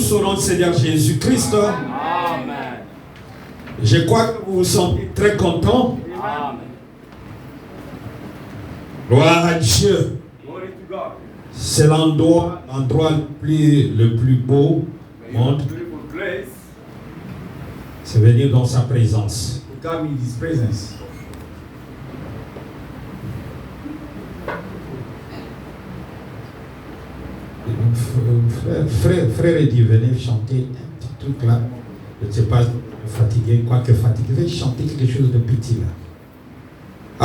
tous au nom du Seigneur Jésus-Christ. Amen. Je crois que vous vous sentez très content. Amen. Gloire à Dieu. Glory to God. C'est l'endroit le plus beau au monde. Beautiful place. C'est venir dans sa présence. To come in His presence. Frère Eddie, venez chanter un petit truc là. Je ne sais pas, fatigué, quoique fatigué, venez chanter quelque chose de petit là.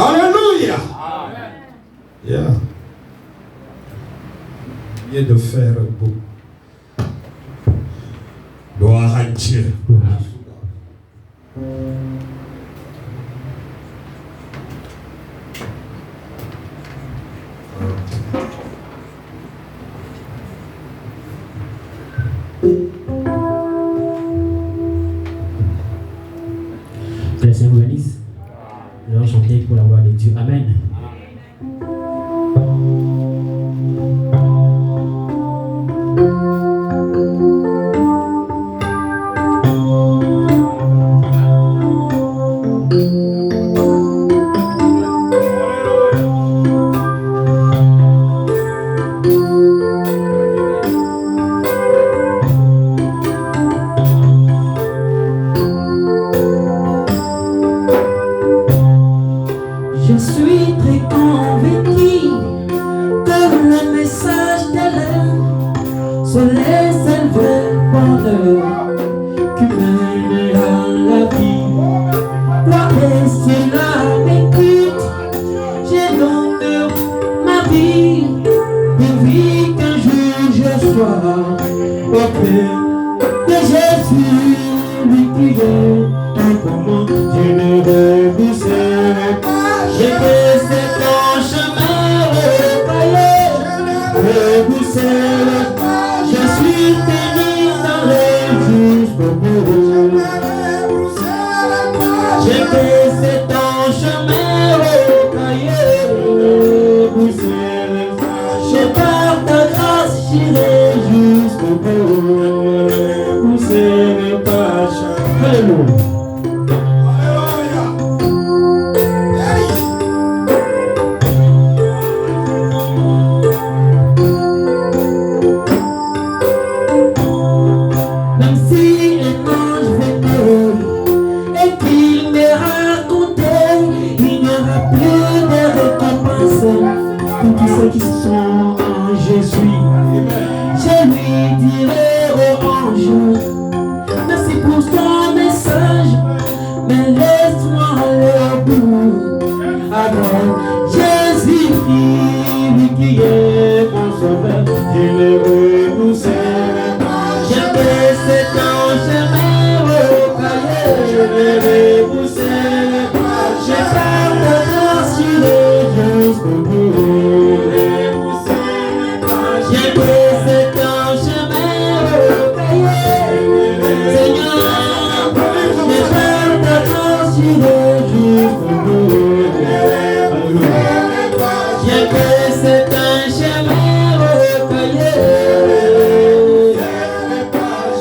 Alléluia! Amen. Yeah. Viens de faire beau. Gloire à Dieu. Que le Seigneur vous bénisse. Nous allons chanter pour la gloire de Dieu. Amen. Je suis très convaincu que le message d'Alain sont les seuls vrais bonheurs qui mènent à la vie. Quoi que cela m'écoute, j'ai donc ma vie, pourvu qu'un jour je sois auprès de Jésus, lui qui est tout pour moi. Je ne repousserai pas. J'ai fait ton chemin rebroussé, je suis béni dans les jusqu'au bout. J'ai fait ton chemin rebroussé, j'ai par ta grâce j'irai jusqu'au bout. Rebroussé pas chaque. Alléluia. Même si un ange venait et qu'il me racontait, il n'y aura plus de récompense pour tous ceux qui sont en Jésus. Je lui dirai au ange, merci pour ton message, mais laisse-moi aller au bout. Alors Jésus, lui qui est mon sauveur, je le renoncé. J'ai fait ton chemin rocaillé, je l'ai repoussé. J'ai pas de grâce, il est jusqu'au bout. J'ai fait ton chemin rocaillé, Seigneur. J'ai pas de grâce, il est jusqu'au bout. J'ai fait ton chemin rocaillé.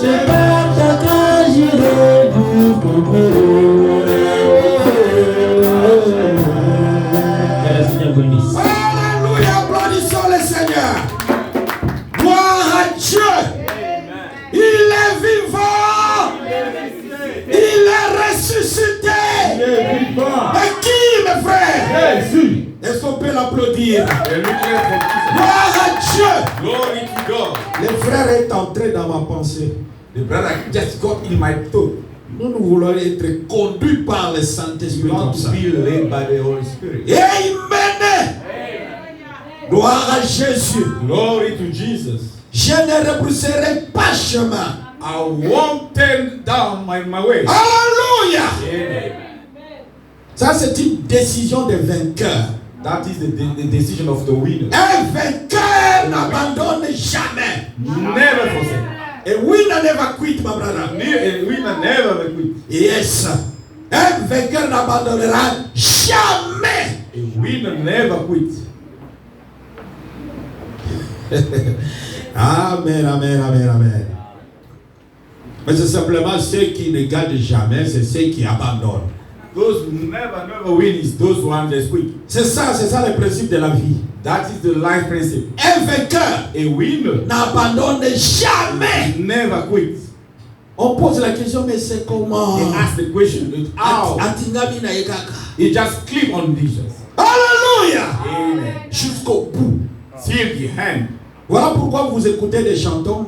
Je pars ta grâce, j'irai jusqu'au bout. Que le Seigneur vous bénisse. Alléluia, applaudissons le Seigneur. Gloire à Dieu. Il est vivant. Il est ressuscité. Et qui, mes frères? Jésus. Est-ce qu'on peut l'applaudir? Et lui qui est from Gloire à Dieu. Glory to God. Le frère est entré dans ma pensée. The brother just got in my thought. Nous voulons être conduits par le Saint-Esprit We comme want to ça. be led by the Holy Spirit. Amen. Gloire à Jésus. Glory to Jesus. Je ne repousserai pas chemin. I won't turn down my way. Alléluia. Amen. Ça, c'est une décision de vainqueur. That is the decision of the winner. Un vainqueur n'abandonne jamais. Never forsake. A winner never quit, my brother. A winner never quit. Yes. Un vainqueur n'abandonnera jamais. A winner never quit. Amen, amen, amen, amen. Mais c'est simplement ceux qui ne gagnent jamais, c'est ceux qui abandonnent. Those who never win is those who are just quit. C'est ça le principe de la vie. That is the life principle. Un vainqueur A winner n'abandonne jamais. never quits. On pose la question, mais c'est comment? They ask the question, how? Il He just clip on Jesus. Alléluia! Amen. Jusqu'au bout. Till the hand. Voilà pourquoi vous écoutez des chansons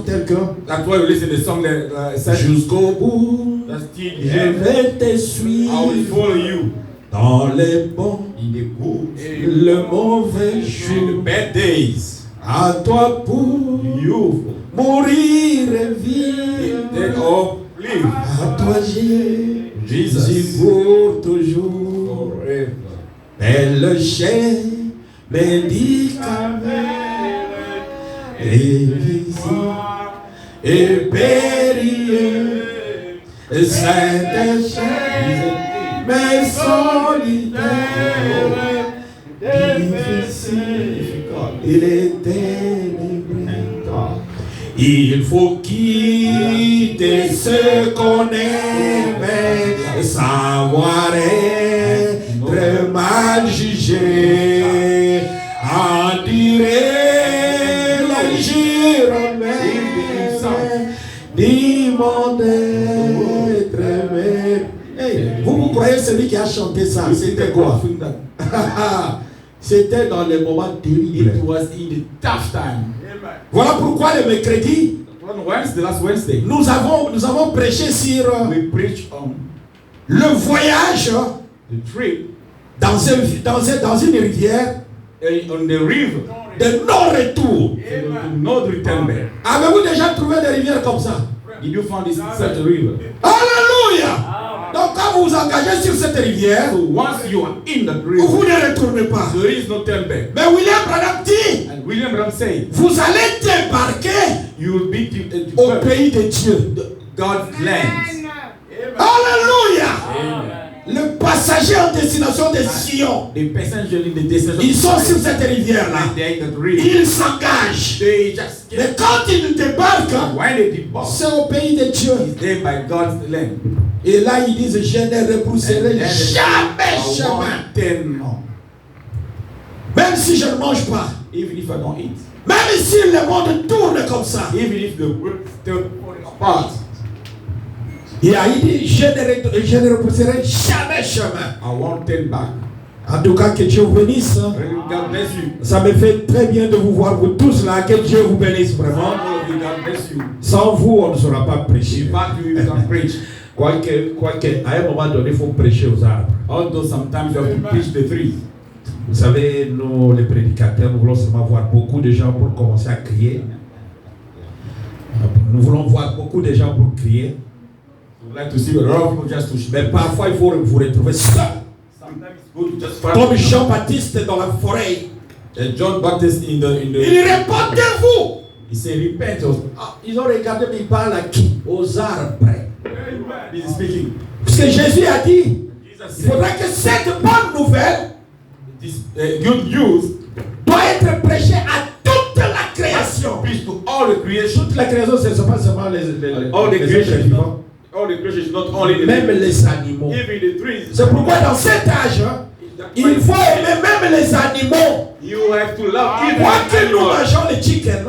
telles que That's why we listen to the song that says, jusqu'au bout, that's till the je hand. vais te I will suivre follow you dans les bons, in the good le mauvais and the jour. bad days. À toi pour You mourir et vivre. then all live À toi j'ai Jesus pour toujours. forever. Belle chair, médicament, et visible, et périlleux, sainte chair, mais solitaire, difficile, il est ténébreux. Il faut quitter ce qu'on aime, savoir être mal jugé, endurer le jurement du monde être aimé. Hey, vous croyez celui qui a chanté ça, c'était quoi? C'était dans les moments terribles. It was in the tough time. Voilà pourquoi le mercredi, On Wednesday, last Wednesday, nous avons prêché sur we preached on le voyage the trip dans une rivière on the river de non-retour. to not return back. Avez-vous déjà trouvé des rivières comme ça? Did you find this such a river? Alléluia! Donc quand vous vous engagez sur cette rivière, So once you are in that vous river, ne retournez pas. there is no turn back. Mais William Branham dit, And William Branham said, vous allez débarquer you will be au pays de Dieu. God's land. Alléluia! Amen. Le passager en destination de Sion, The passenger in the destination. ils sont sur cette rivière-là. And they're in that river. Ils s'engagent. They just Mais quand ils débarquent, when they depart, c'est au pays de Dieu. it's there by God's land. Et là, ils disent, je ne rebrousserai And then jamais I chemin. won't turn on. Même si je ne mange pas. Even if I don't eat. Même si le monde tourne comme ça. Even if the world still falling apart. Il a dit, je ne repousserai jamais chemin. I won't turn back. En tout cas, que Dieu vous bénisse. God bless you. Ça me fait très bien de vous voir, vous tous là. Que Dieu vous bénisse vraiment. All of you, God bless you. Sans vous, on ne saura pas prêcher. In fact, you can preach. Quoique, à un moment donné, il faut prêcher aux arbres. Although sometimes you have to preach the trees. Vous savez, nous, les prédicateurs, nous voulons seulement voir beaucoup de gens pour commencer à crier. Nous voulons voir beaucoup de gens pour crier. We like to see a lot of people just to Mais parfois, il faut vous retrouver seul. Sometimes it's good to just find. Comme Jean-Baptiste dans la forêt. John Baptist in the. Il répondez-vous. He said, repent. Ils ont regardé, mais il parle à qui? Aux arbres. He's speaking. Parce que Jésus a dit, Jesus il said, faudra que cette bonne nouvelle this good news doit être prêchée à toute la création. preach to all the creation. Toute la création, ce n'est pas seulement les All the êtres creation, vivants, all the creation, not only the même les animaux. even the trees. C'est pourquoi dans cet âge, il faut aimer même les animaux. You have to love even Quoique nous animals. mangeons les chicken,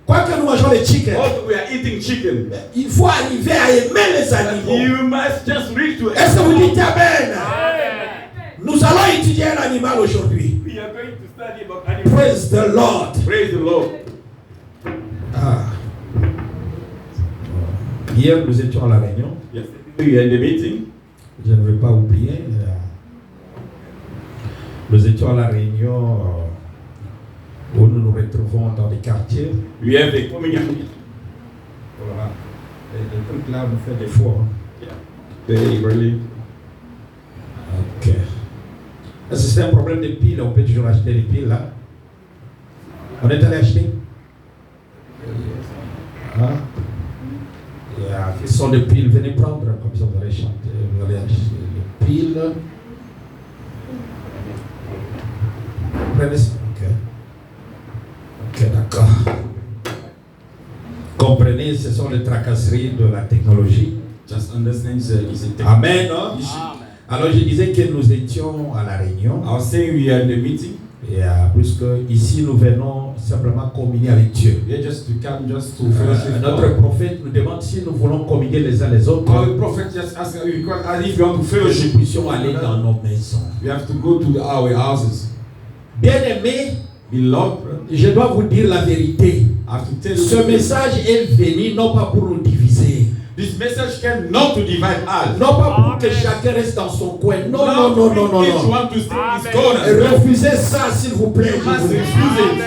quoique nous mangeons les chicken, Also, we are eating chicken. il faut arriver à aimer les animaux. You must just reach to. Est-ce que vous dites Amen? Nous allons étudier un animal aujourd'hui. We are going to study about animals. Praise the Lord. Praise the Lord. Ah. Hier, nous étions à la réunion. Yes. We are in the meeting. Je ne vais pas oublier. Nous étions à la réunion où nous nous retrouvons dans les quartiers. We have the communion. Voilà. Et le truc là nous fait des fois. Very really. Ok. Est-ce que c'est un problème de piles? On peut toujours acheter des piles là. On est allé acheter? Hein? Yeah. Ils sont des piles. Venez prendre comme ça vous allez chanter. Vous allez acheter les piles. Prenez ça. Ok. Ok, d'accord. Comme Comprenez, ce sont les tracasseries de la technologie. Just understand it's a Amen. Alors je disais que nous étions à la réunion. I was saying we are in the meeting. Et puisque ici nous venons simplement communier avec Dieu. We are just to come just to fellowship. Notre prophète nous demande si nous voulons communier les uns les autres. Our prophet just asked if you want to Que fellowship. nous puissions aller dans nos maisons. We have to go to our houses. Bien-aimés, Beloved, je dois vous dire la vérité. I have to tell you Ce message est venu non pas pour nous diviser, this message came not to divide us. non pas pour que chacun reste dans son coin. Non, non, non, non, non, Each non. want to stay in his corner. Refusez ça, s'il vous plaît. You must refuse it.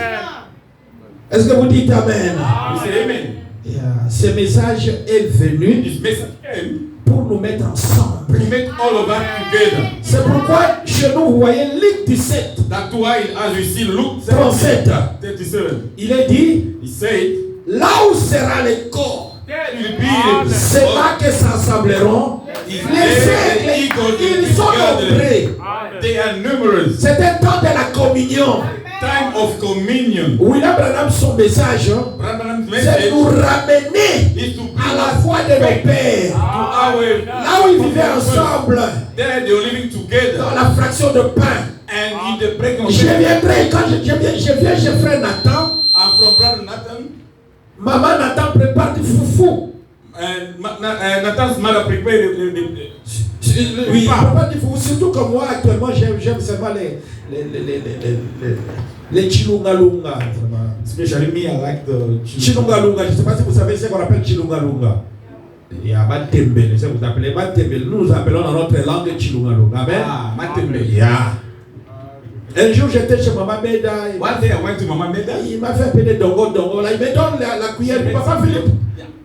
Est-ce que vous dites Amen? You say amen. Ce message est venu This message came pour nous mettre ensemble. to make all of us together. C'est pourquoi chez nous, vous voyez Luc 17, That's why as we see Luke 37, 37, il est dit, he said, là où sera le corps, there will be c'est là que s'assembleront les aigles. Ils sont nombreux. They are numerous. C'est un temps de la communion. Time of communion. William Branham, son message, Branham's c'est message nous ramener is to bring à la us foi de nos back pères. to our Là où ils vivaient ensemble, there they were living dans together la fraction de pain. and in the break of Je bread. viendrai, quand je viens chez frère Nathan, I'm from brother Nathan, maman Nathan prépare du foufou. and Nathan's mother prepared Oui, il prépare du foufou, surtout comme moi actuellement, j'aime seulement les chilungalunga. especially me. I like the Chilungalunga, je ne sais pas si vous savez ce qu'on appelle chilungalunga. Il y a Matembele, c'est ce que vous appelez Matembele. Nous appelons dans notre langue chilungalunga. Amen. Ah, Matembe. Yeah. Un jour j'étais chez Maman Beda. One day I went to Mama Meda. Il m'a fait un peu de dongo là. Il me donne la cuillère. Papa Philippe,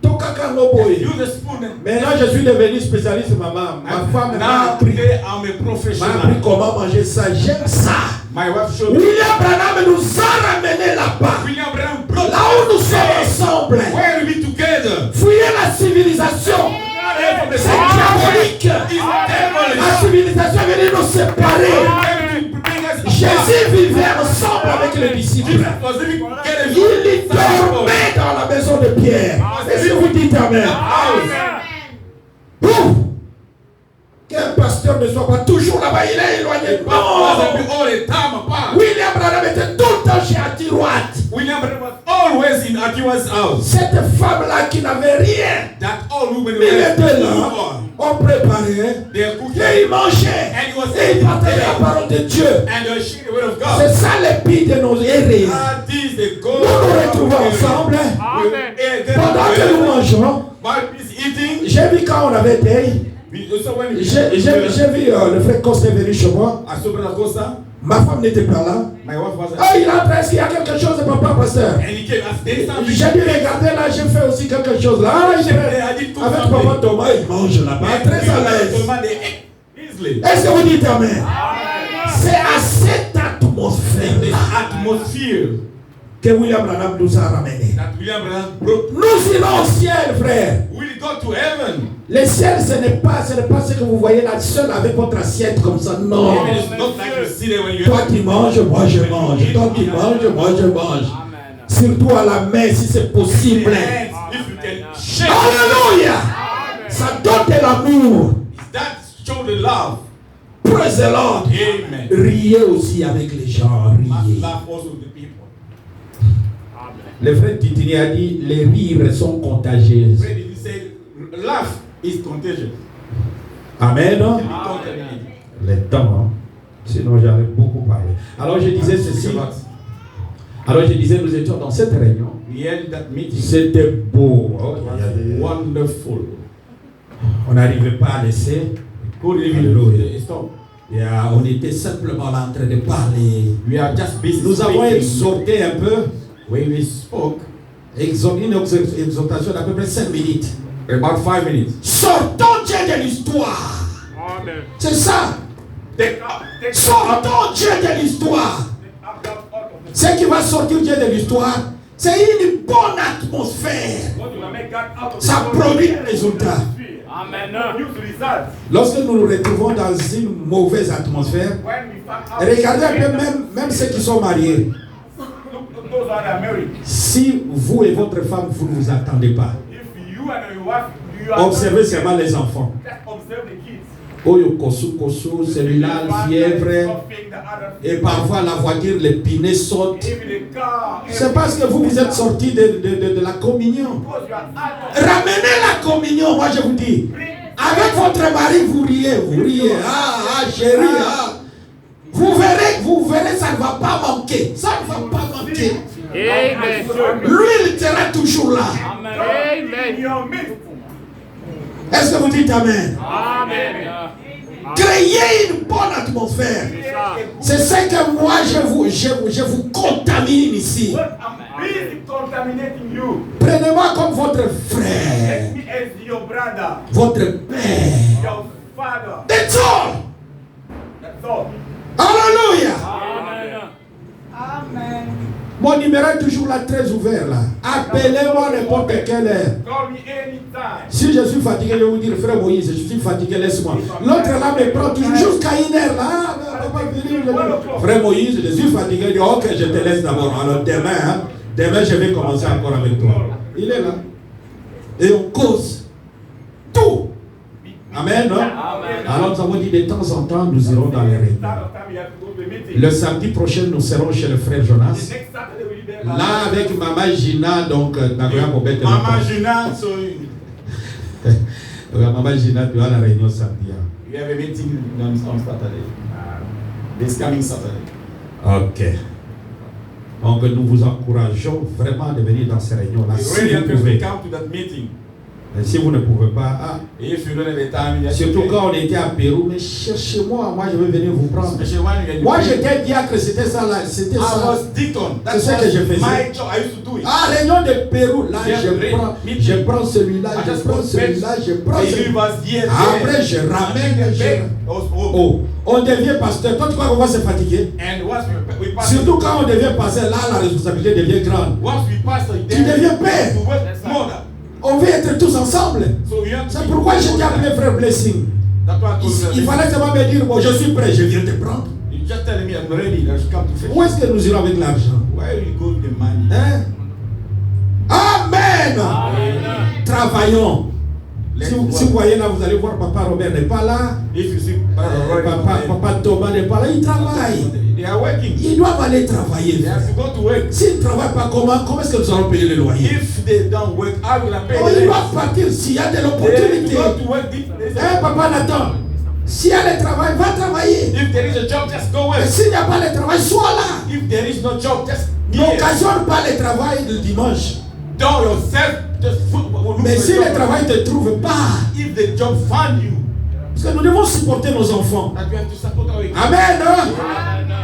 ton caca no boy. Use the spoon. Maintenant je suis devenu spécialiste maman. Ma femme m'a Now appris. today I'm a M'a appris professional. comment manger ça. J'aime ça. My wife showed me. William Branham nous a ramenés là-bas. William Branham brought Là où nous sommes ensemble. where we be together. Fouiller la civilisation. C'est diabolique. La civilisation est venue nous séparer. Jésus vivait ensemble avec les disciples. Il dormait dans la maison de Pierre. Et si vous dites Amen. Ouf. Qu'un pasteur ne soit pas toujours là-bas, il est éloigné. Non. William Branham était tout le temps chez Atirouat. William Branham was always in Akiwa's house. Cette femme-là qui n'avait rien, That all women il était là. were On préparait. they are cooking Et il mangeait. and he was Et il partageait la parole de Dieu. and they were sharing the word of C'est God. ça l'épine de nos héros. This the Nous nous retrouvons ensemble. Pendant que nous mangeons, While he's eating, j'ai vu quand on avait été, when j'ai vu le frère Costa est venu chez moi. I saw Brother Costa, Ma femme n'était pas là. my wife was Ah, il a presque, il y a quelque chose, papa pasteur. and he came as there is something. J'ai dû regarder là, j'ai fait aussi quelque chose là. Ah, il est avec papa Thomas, il mange là-bas, très à l'aise. Est-ce que vous dites Amen? C'est à cette atmosphère-là Atmosphere que William Branham nous a ramenés. that William Branham brought. Nous irons au ciel, frère. Will go to heaven. Le ciel, ce n'est pas ce que vous voyez là, seul avec votre assiette comme ça. Non. Heaven is not like you see there when you Toi qui manges, moi je mange. Toi qui manges, moi je mange. Surtout à la main si c'est possible. if you can shake. Alléluia. Ça donne de l'amour. That show the love. Praise the Lord. Amen. Riez aussi avec les gens. Must Riez. love also the people. Le frère Titini a dit les rires sont contagieux. Where did he say laugh is contagious? Amen. Can be contaminated. Le temps, hein? Sinon j'avais beaucoup parlé. Alors je disais ceci. Alors je disais nous étions dans cette réunion. We had that meeting. C'était beau. Oh, Wonderful. on n'arrivait pas à laisser. Good evening. Hallelujah. Stop. Yeah, on était simplement là en train de parler. We are just busy. Nous avons speaking. exhorté un peu. When we spoke, Une exhortation d'à peu près 5 minutes. about 5 minutes. Sortons Dieu de l'histoire. C'est ça. Sortons Dieu de l'histoire. Ce qui va sortir Dieu de l'histoire, c'est une bonne atmosphère. Ça produit des résultats. Lorsque nous nous retrouvons dans une mauvaise atmosphère, regardez un peu même ceux qui sont mariés. those who are married. Si vous et votre femme, vous ne vous attendez pas, If you and your wife, you are observez seulement les enfants. just observe the kids. Oyo kosu kosu, celui-là, fièvre. Et parfois la voiture, les pinets sautent. C'est parce que vous êtes sortis de la communion. Ramenez la communion, moi je vous dis. Avec votre mari, vous riez. Ah, chérie, ah. Vous verrez, ça ne va pas manquer. Ça ne va pas manquer. Amen. L'huile sera toujours là. Amen. Est-ce que vous dites Amen? Amen. Créez une bonne atmosphère. C'est ce que moi je vous contamine ici. Prenez-moi comme votre frère, votre père. That's all. Alléluia. Amen. Mon numéro est toujours là, très ouvert là. Appelez-moi n'importe quelle heure. Si je suis fatigué, je vais vous dire, frère Moïse, je suis fatigué, laisse-moi. L'autre là me prend toujours jusqu'à une heure là. Frère Moïse, je suis fatigué, je dis, ok, je te laisse d'abord. Alors demain, je vais commencer encore avec toi. Il est là. Et on cause tout. Amen, non? Alors nous avons dit de temps en temps, nous irons dans les réunions. Le samedi prochain, nous serons chez le frère Jonas. Là, avec Maman Gina, donc, Maman Gina, so Maman Gina, tu as la réunion samedi. we have a meeting on Saturday. This coming Saturday. Ok. Donc, nous vous encourageons vraiment de venir dans ces réunions-là. We Si really vous have to pouvez. come to that meeting. Mais si vous ne pouvez pas, If you don't have the time, that's surtout okay. quand on était à Pérou, mais cherchez-moi, moi je vais venir vous prendre. Especially when you're Moi j'étais diacre, c'était ça là, c'était I ça. was deacon. C'est That's ce que je faisais. my job. I used to do it. Ah, réunion de Pérou, là Yeah, je prends celui-là, I je just prends put celui-là, je prends They celui-là. leave us here. Après je ramène, Oh. Oh, on devient pasteur. Toi tu crois qu'on va se fatiguer? And once we pass, Surtout quand on devient pasteur, là la responsabilité devient grande. once we pass, Tu deviens père. to work more. On veut être tous ensemble. So you have to C'est pourquoi je t'ai appelé frère Blessing. That's why I told you Il that. fallait seulement me dire, bon je suis prêt, je viens te prendre. You just telling me I'm ready. Let's come to finish. Où est-ce que nous irons avec l'argent? Where will you go with the money? Hein? Amen. Travaillons. Si vous voyez là, vous allez voir Papa Robert n'est pas là. If you see Roy, Papa Thomas n'est pas là. Il travaille. they are working. Ils doivent aller travailler. They have to go to work. S'ils ne travaillent pas, comment est-ce que nous allons payer le loyer? If they don't work, I will pay Oh, ils them. doivent partir s'il y a de They have to l'opportunité. go to work. Hein, Papa Nathan? S'il y a le travail, va travailler. If there is a job, just go Et work. s'il n'y a pas le travail, sois là. If there is no job, just be here. N'occasionne pas le travail le dimanche. Do yourself. Just look Mais for si a le job. travail ne te trouve pas, If the job find you, parce que nous devons supporter nos enfants. that we have to support our kids. Amen. Hein?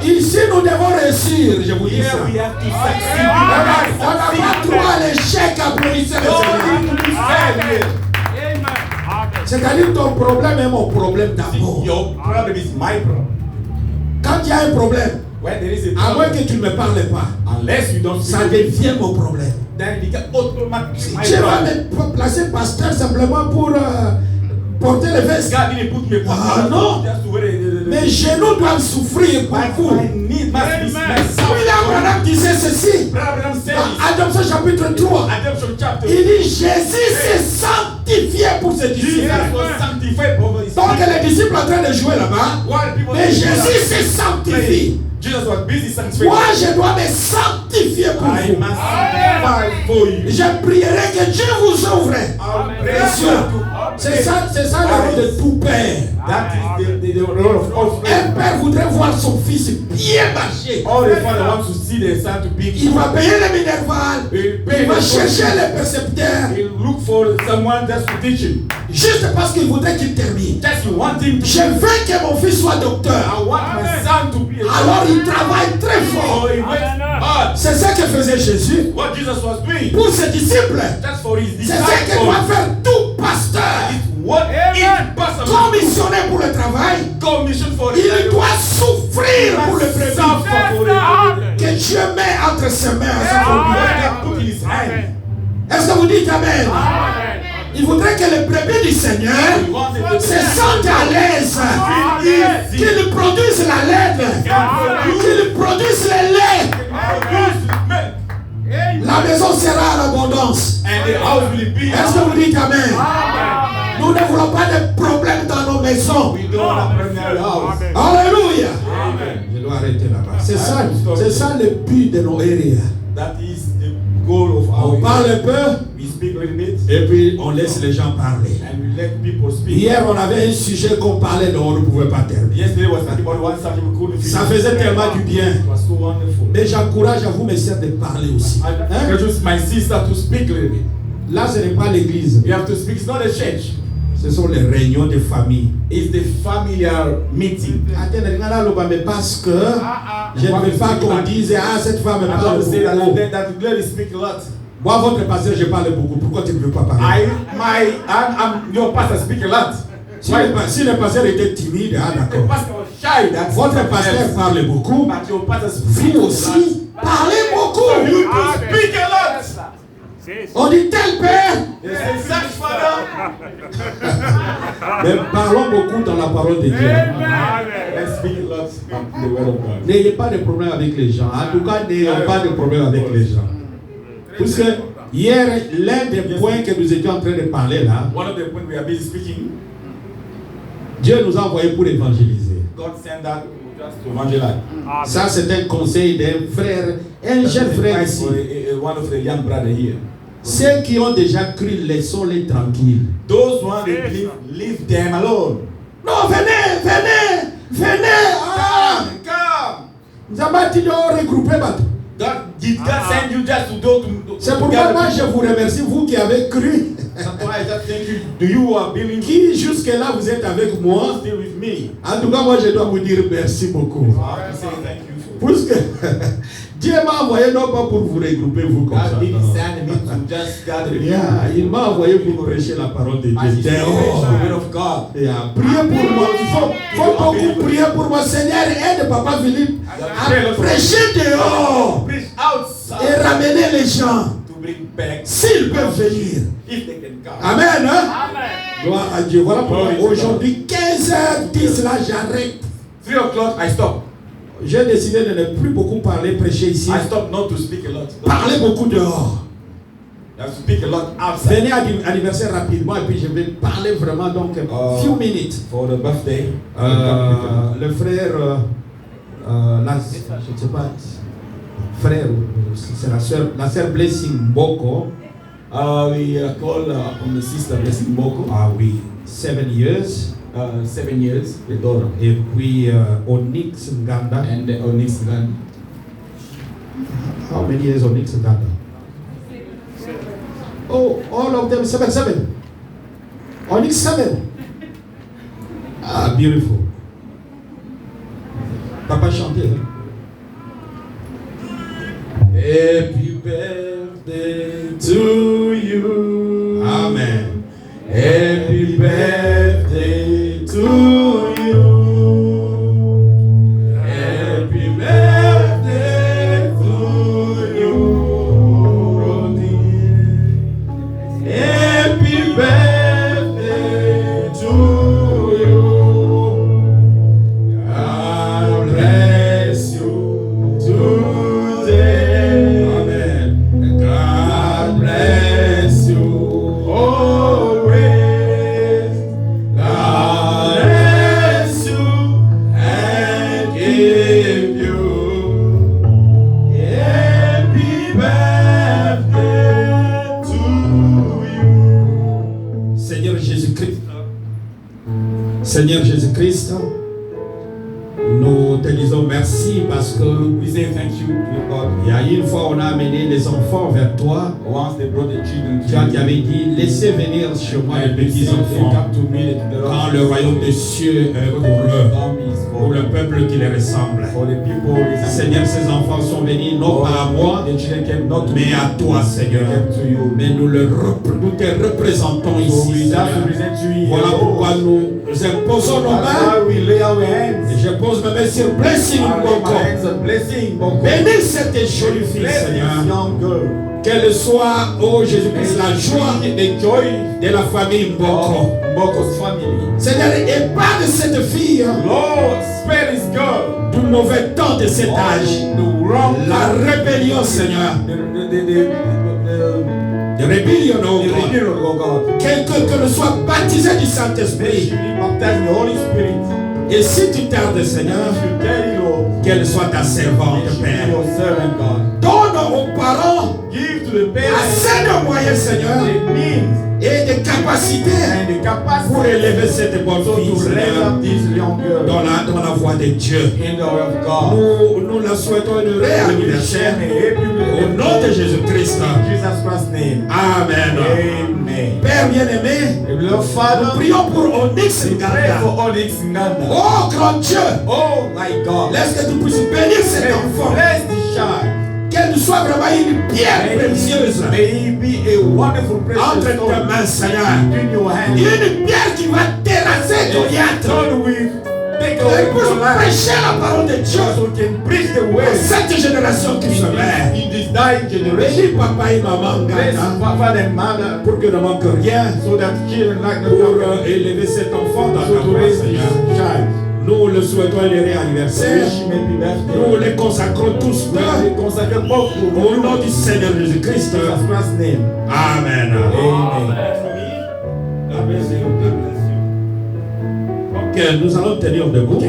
Ici, nous devons réussir, je vous dis Here ça. we have to succeed. On n'a pas droit à l'échec, applaudissez le No Seigneur. need to be failure. C'est-à-dire ton problème est mon problème d'abord. Your problem is my problem. Quand il y a un problème, When there is a à moins problem, que tu ne me parles pas, unless you don't ça speak, devient mon problème. then it becomes automatically my Tu vas problem. me placer pasteur simplement pour porter les vestes. God didn't put me Ah, non. just to wear the Mes genoux doivent souffrir pour vous. my need must be William Branham disait ceci Abraham said dans it. Adoption chapitre 3. Adoption chapter. Il dit Jésus s'est sanctifié pour ses Jesus disciples. was sanctified over his Donc les disciples en train de jouer là-bas, While people mais Jésus s'est sanctifié. Jesus was busy sanctifying. Moi je dois me sanctifier pour I vous. must sanctify for you. Je prierai que Dieu vous ouvre. I'll pray Bien sûr. to C'est ça le rôle de tout père. That is the role of all Un père voudrait voir son fils bien marcher. All the father wants to see their son to be. Il va payer les minervales. Il va chercher les percepteurs. He'll look for someone just to teach him. Juste parce qu'il voudrait qu'il termine. Just you want him to. Je veux que mon fils soit docteur. I want my son to be. Alors il travaille très fort. So he works hard. C'est ce que faisait Jésus What Jesus was doing. pour ses disciples. Just for his C'est ce que doit disciples. faire tout pasteur. It's what each person Commissionné pour le travail, commission for il doit souffrir pour le suffer président for it. que Dieu met entre ses mains. What God put in his hand. Est-ce que vous dites Amen? Il voudrait que les brebis du Seigneur He wanted to se sentent à l'aise, qu'ils produisent la laine, qu'ils produisent le lait. La maison sera à l'abondance. And the house will be. Est-ce que vous dites Amen? Nous ne voulons pas de problèmes dans nos maisons. We don't want a primary house. Alléluia. Amen. Je dois arrêter là-bas. C'est ça le but de nos areas. That is the goal of our. On parle un peu We speak a little bit. et puis on laisse les gens parler. And we let people speak. Hier, on avait un sujet qu'on parlait dont on ne pouvait pas terminer. Yesterday was talking about one subject we couldn't finish. Ça faisait tellement du bien. It was so wonderful. Mais j'encourage à vous, mes sœurs, de parler aussi. I Hein? encourage my sister to speak a little bit. Là, ce n'est pas l'église. You have to speak. It's not a church. Ce sont les réunions de famille. It's the familiar meeting. Attendez, mais parce que je ne veux pas qu'on dise ah cette femme I'm parle not to say that beaucoup. that the lady speak a lot. Moi, votre pasteur, je parle beaucoup. Pourquoi tu ne veux pas parler? I'm your pastor speak a lot. Si le pasteur était timide, ah The d'accord. pastor was shy. That's Votre pasteur parle beaucoup. But your pastor speak Vous aussi, parlez beaucoup. You to speak a lot. On dit tel père. They say such father. Mais parlons beaucoup dans la parole de Dieu. Let's speak a lot of the word of God. N'ayez pas de problème avec les gens. En tout cas, n'ayons pas de problème avec les gens. Parce que hier, l'un des points que nous étions en train de parler là, One of the points we are busy speaking, Dieu nous a envoyés pour évangéliser. God sent that just to evangelize. Ça, c'est un conseil d'un frère, un jeune frère ici. One of the young brother here. Ceux qui ont déjà cru, laissons-les tranquilles. Those one they believe, leave them alone. Non, venez. Ah, Come. nous avons dit de regrouper. Did God send you just to go to? C'est pourquoi moi je vous remercie, vous qui avez cru, That's why I just thank you. Do you are believing? qui jusque-là vous êtes avec moi. Still with me. En tout cas, moi je dois vous dire merci beaucoup. I have to say thank you for. Parce que Dieu m'a envoyé non pas pour vous regrouper, vous comme ça. God didn't non. send me to just gather the Yeah, people. il m'a envoyé pour prêcher la parole de As he Dieu. preached the word of God. Yeah, priez pour moi. Il faut beaucoup prier pour moi. Seigneur, aide Papa Philippe à prêcher dehors Preach et outside ramener les gens to bring back s'ils peuvent venir. if they can come. Amen. Hein? Gloire à Dieu. Voilà pourquoi aujourd'hui, 15h10, là, j'arrête. 3 o'clock, I stop. J'ai décidé de ne plus beaucoup parler, prêcher ici. I stop not to speak a lot. Parler beaucoup dehors. I have to speak a lot outside. Venez à l'anniversaire rapidement et puis je vais parler vraiment donc few minutes. For the birthday, Le frère, je ne sais pas, frère, c'est la sœur Blessing Mboko. we call on the sister Blessing Mboko. Ah oui, 7 years. 7 years, the daughter. Et puis Onyx Nganda. And the Onyx Nganda. How many years Onyx Nganda? Oh, all of them 7. Onyx 7. Ah, beautiful. Papa chantait. Hein? Happy birthday to you. Amen. Happy birthday to you. Happy birthday to you, Rodney. Happy birthday to you. God bless you today. Amen. God bless you always. God bless you and give you happy birthday to you. Seigneur Jésus-Christ. Seigneur Jésus-Christ, nous te disons merci parce que We say thank you to God. il y a une fois on a amené les enfants vers toi. Once they brought the children Tu to qui avais dit laissez venir chez moi les petits enfants come to me, quand le royaume des cieux est pour eux, pour le peuple qui les ressemble. for the people. Seigneur, ces enfants sont venus non pas à moi, The children came not to mais à toi, Seigneur. came to you. Mais nous te représentons So we ici, just Seigneur. represent you. Voilà pourquoi nous imposons nos That's mains. why we lay our hands. Et je pose ma main sur blessing Mboko. Bénis cette jolie fille, Seigneur. Qu'elle soit, oh Jésus-Christ, la joie de la famille Mboko. Seigneur, épargne cette fille du mauvais temps de cet âge. La rébellion, Seigneur. The rebellion, oh God. Qu'elle soit baptisée du Saint-Esprit. Et si tu tardes, Seigneur, qu'elle soit ta servante, Père. Donne aux parents assez de moyens, Seigneur, et de capacités pour élever cette bonne fille, Seigneur, dans la voie de Dieu. Nous la souhaitons une heureux anniversaire au nom de Jésus-Christ. Amen. Père bien-aimé, nous prions pour Onyx Nganda. Oh grand Dieu, laisse que tu puisses bénir cet enfant. Qu'elle soit vraiment une pierre précieuse entre tes mains, Seigneur. Une pierre qui va terrasser Goliath. Qu'elle puisse prêcher la parole de Dieu à cette génération qui se met. Bénis papa et maman Nganda pour que ne manque rien pour élever cet enfant dans ta voie, Seigneur. Nous le souhaitons un heureux anniversaire. Nous les consacrons tous au nom du Seigneur Jésus-Christ. Amen. Ok, nous allons tenir debout.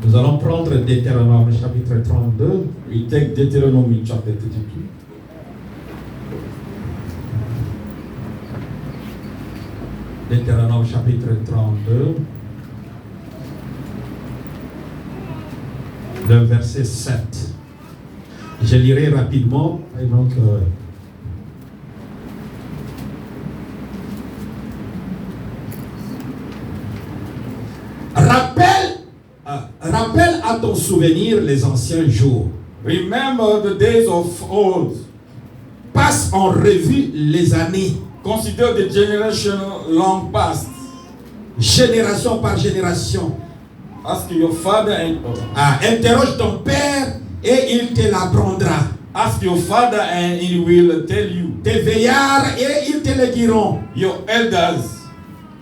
Nous allons prendre Deutéronome chapitre 32. We take Deuteronomy chapter 32. Deutéronome chapitre 32. Le verset 7. Je lirai rapidement. Et donc, rappelle à ton souvenir les anciens jours. Remember the days of old. Passe en revue les années. Consider the generation long past. Génération par génération. Ask your father and interroge ton père et il te l'apprendra. Ask your father and he will tell you. Tes veillards et ils te le diront. Your elders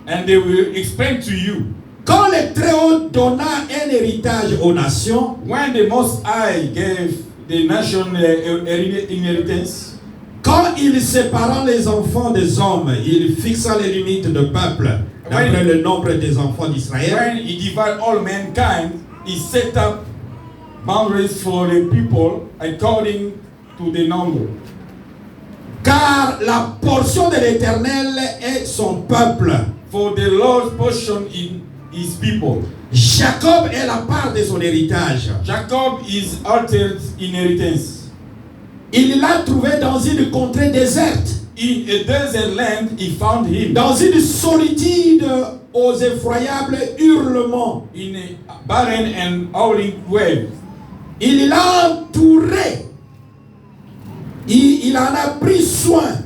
and they will explain to you. Quand le Très-Haut donna un héritage aux nations, when the Most High gave the nation inheritance, quand il sépara les enfants des hommes, il fixa les limites de peuple d'après le nombre des enfants d'Israël. When he divided all mankind, he set up boundaries for the people according to the number. Car la portion de l'Éternel est son peuple. For the Lord's portion in his people. Jacob est la part de son héritage. Jacob is altered inheritance. Il l'a trouvé dans une contrée déserte. In a desert land, he found him. Dans une solitude aux effroyables hurlements. In a barren and howling wave. Il l'a entouré. Il en a pris soin.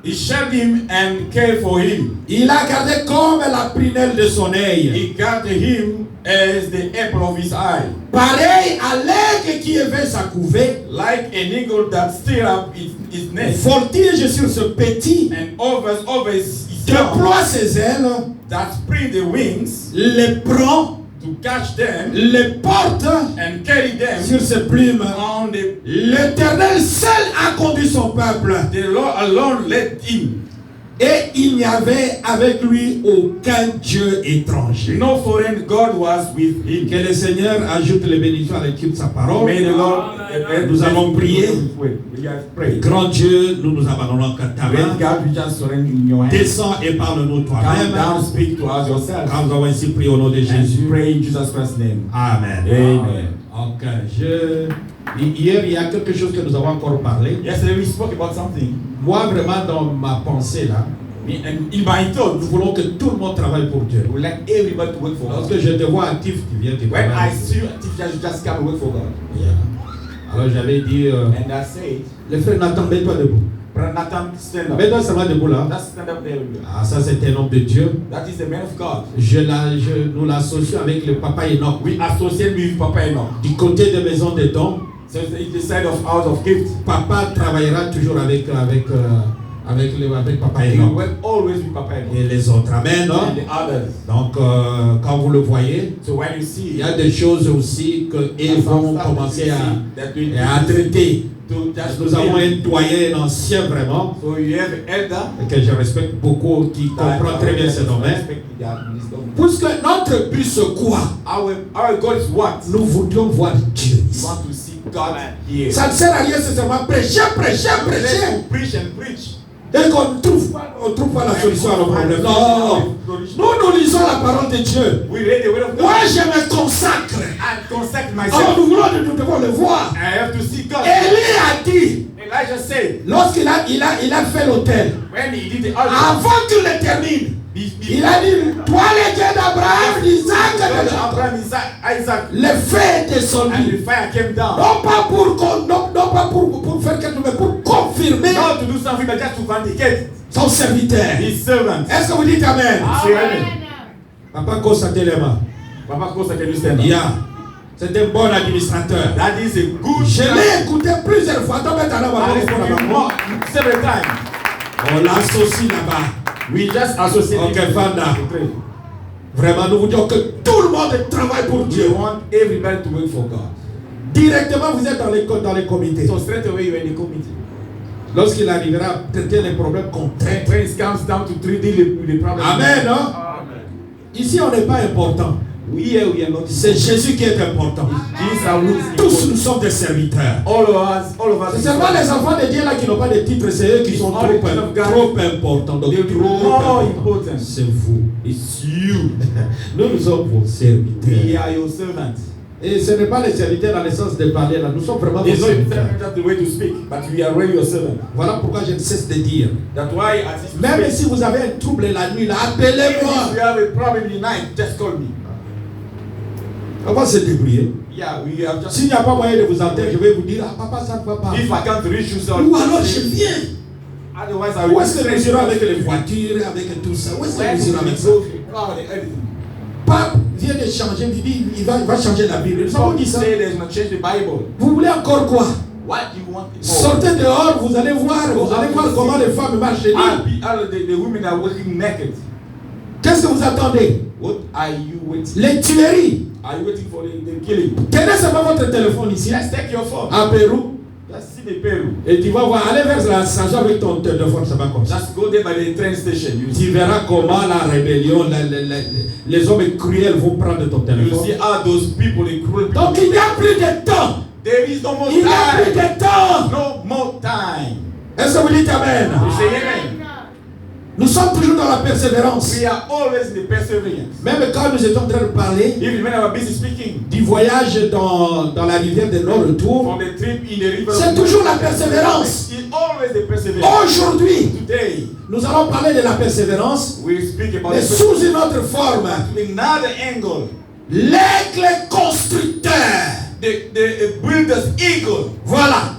He sheltered him and cared for him. Il l'a gardé comme la prunelle de son œil. He guarded him as the apple of his eye. Pareil à l'aigle qui éveille sa couvée. Like an eagle that stir up its nest. Voltige sur ce petit. And over his déploie ses ailes. That spread the wings. Les prend. To catch them, les porte and carry them sur ses plumes. On the, l'Éternel seul a conduit son peuple. The Lord alone led him. Et il n'y avait avec lui aucun Dieu étranger. No foreign God was with him. Que le Seigneur ajoute les bénédictions à l'étude de sa parole. May the Lord, nous allons prier. Grand Dieu, nous abandonnons qu'à ta main. Descends et parle-nous toi-même. Car nous avons ainsi prié au nom de Jésus. Pray in Jesus Christ's name. Amen. Amen. Ok, hier, il y a quelque chose que nous avons encore parlé. Yesterday we spoke about something. Moi, vraiment, dans ma pensée là, in my thoughts, nous voulons que tout le monde travaille pour Dieu. We like everybody to work for God. Lorsque je te vois actif, tu viens te When I see you active, you just come work for God. Yeah. Alors j'avais dit, and I said, les frères, n'attendez pas debout. Brother Nathan, stand up. Maintenant, ça va debout là. Just stand up there. Ah, ça c'est un homme de Dieu. That is the man of God. Nous l'associons avec le papa Enoch. We associate with Papa Enoch. Du côté de maison des dons, So it's the side of house of gift. papa travaillera toujours avec papa He Enoch work always with Papa Enoch. et les autres. Amen. Non? And the others. Donc, quand vous le voyez, So when you il see, y a des choses aussi qu'ils vont commencer à traiter. Nous avons un doyen, un ancien vraiment, So you have an elder que je respecte beaucoup, qui comprend très bien ce domaine. Puisque notre but c'est quoi? Our God is what? Nous voudrions voir Dieu. We want to see God here. Ça ne sert à rien, c'est seulement prêcher. Let's preach and preach. Et qu'on ne trouve pas la solution à nos problèmes. Non. Nous lisons la parole de Dieu. We read the word of God. Moi, je me consacre. I consect Alors, myself. nous devons le voir. I have to see God. Élie a dit, Elijah said, lorsqu'il a fait l'autel, when he did the altar, avant qu'il le termine, il a dit, toi le Dieu d'Abraham, d'Isaac et de Jacob. Abraham, Isaac, Le feu est and descendu. the fire came down. Non pas pour faire quelque chose, mais pour confirmer Not to do something, but just to vindicate son serviteur. his servant. Est-ce que vous dites Amen? Say amen. Papa Kosa Telema. Papa Kosa, can you stand up? Yeah. C'est un bon administrateur. That is a good Je l'ai écouté plusieurs fois. several times. On l'associe là-bas. We just associate Ok, it. Fanda. Vraiment, nous vous disons que tout le monde travaille pour We Dieu. want everybody to work for God. Directement, vous êtes dans les comités. So straight away you're in the committee. Lorsqu'il arrivera à traiter les problèmes qu'on traite. When it comes down to treating the problem. Amen, non? Ici, on n'est pas important. We are not. C'est Jésus qui est important. Jesus are Tous nous sommes des serviteurs. all of us. C'est seulement les enfants de Dieu là qui n'ont pas de titre, c'est eux qui sont trop importants. Donc, They're trop more importants. important. C'est vous. It's you. Nous sommes vos We serviteurs. are your servants. Et ce n'est pas les serviteurs dans le sens de parler là. Nous sommes vraiment vos It's not serviteurs. just the way to speak, but we are really your servants. Voilà pourquoi je ne cesse de dire. That's why at this Même si vous avez un trouble la nuit, là, if appelez-moi. you have a problem in the night, just call me. On va se débrouiller. Yeah, we have just. S'il n'y a pas moyen de vous entendre, je vais vous dire, ah papa, ça ne va pas. If I can't reach you, so Ou alors je viens. otherwise I Où will. est-ce que nous irons avec les voitures, avec tout ça? Où est-ce que nous irons avec ça? Pape vient de changer, il va changer la Bible. Nous avons dit ça. Say there's no change the Bible. Vous voulez encore quoi? What do you want? Sortez dehors, vous allez voir comment les femmes marchent. The women are working naked. Qu'est-ce que vous attendez? What are you waiting? Les tueries. Are you waiting for the killing? Tenez seulement votre téléphone ici, Just take your phone. à Pérou, Just see the Peru. et tu vas voir, allez vers la station avec ton téléphone, ça va comme ça. Just go there by the train station. You Tu see, verras comment la rébellion, les hommes cruels vont prendre ton you téléphone. see how those people, the cruel people. Donc il n'y a plus de temps. There is no more Il n'y a plus time. de temps. No more time. Est-ce que vous dites Amen? You say amen. Nous sommes toujours dans la persévérance. We are always in the perseverance. Même quand nous étions en train de parler Even when I was busy speaking du voyage dans la rivière de nos retours, from the trip in the river, c'est toujours la persévérance. It's always the perseverance. Aujourd'hui, Today, nous allons parler de la persévérance, we speak about mais the sous une autre forme. another angle. L'aigle constructeur. The builder's eagle. Voilà.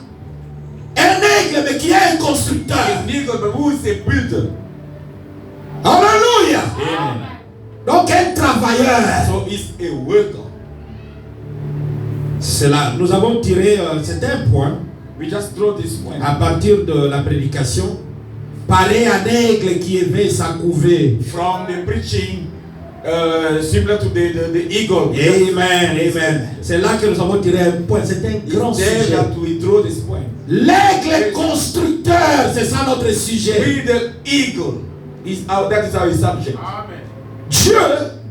Un aigle, mais qui est un constructeur. An eagle, but who is a builder? Alléluia. Amen. Donc un travailleur. So it's a worker. C'est là. Nous avons tiré, c'était un point, We just draw this point. à partir de la prédication. Pareil à un aigle qui avait sa couvée. From the preaching, similar to the eagle. Amen, amen. C'est là que nous avons tiré un point. C'est un grand There sujet. that we draw this point. L'aigle constructeur, c'est ça notre sujet. We the eagle that is our subject. Dieu,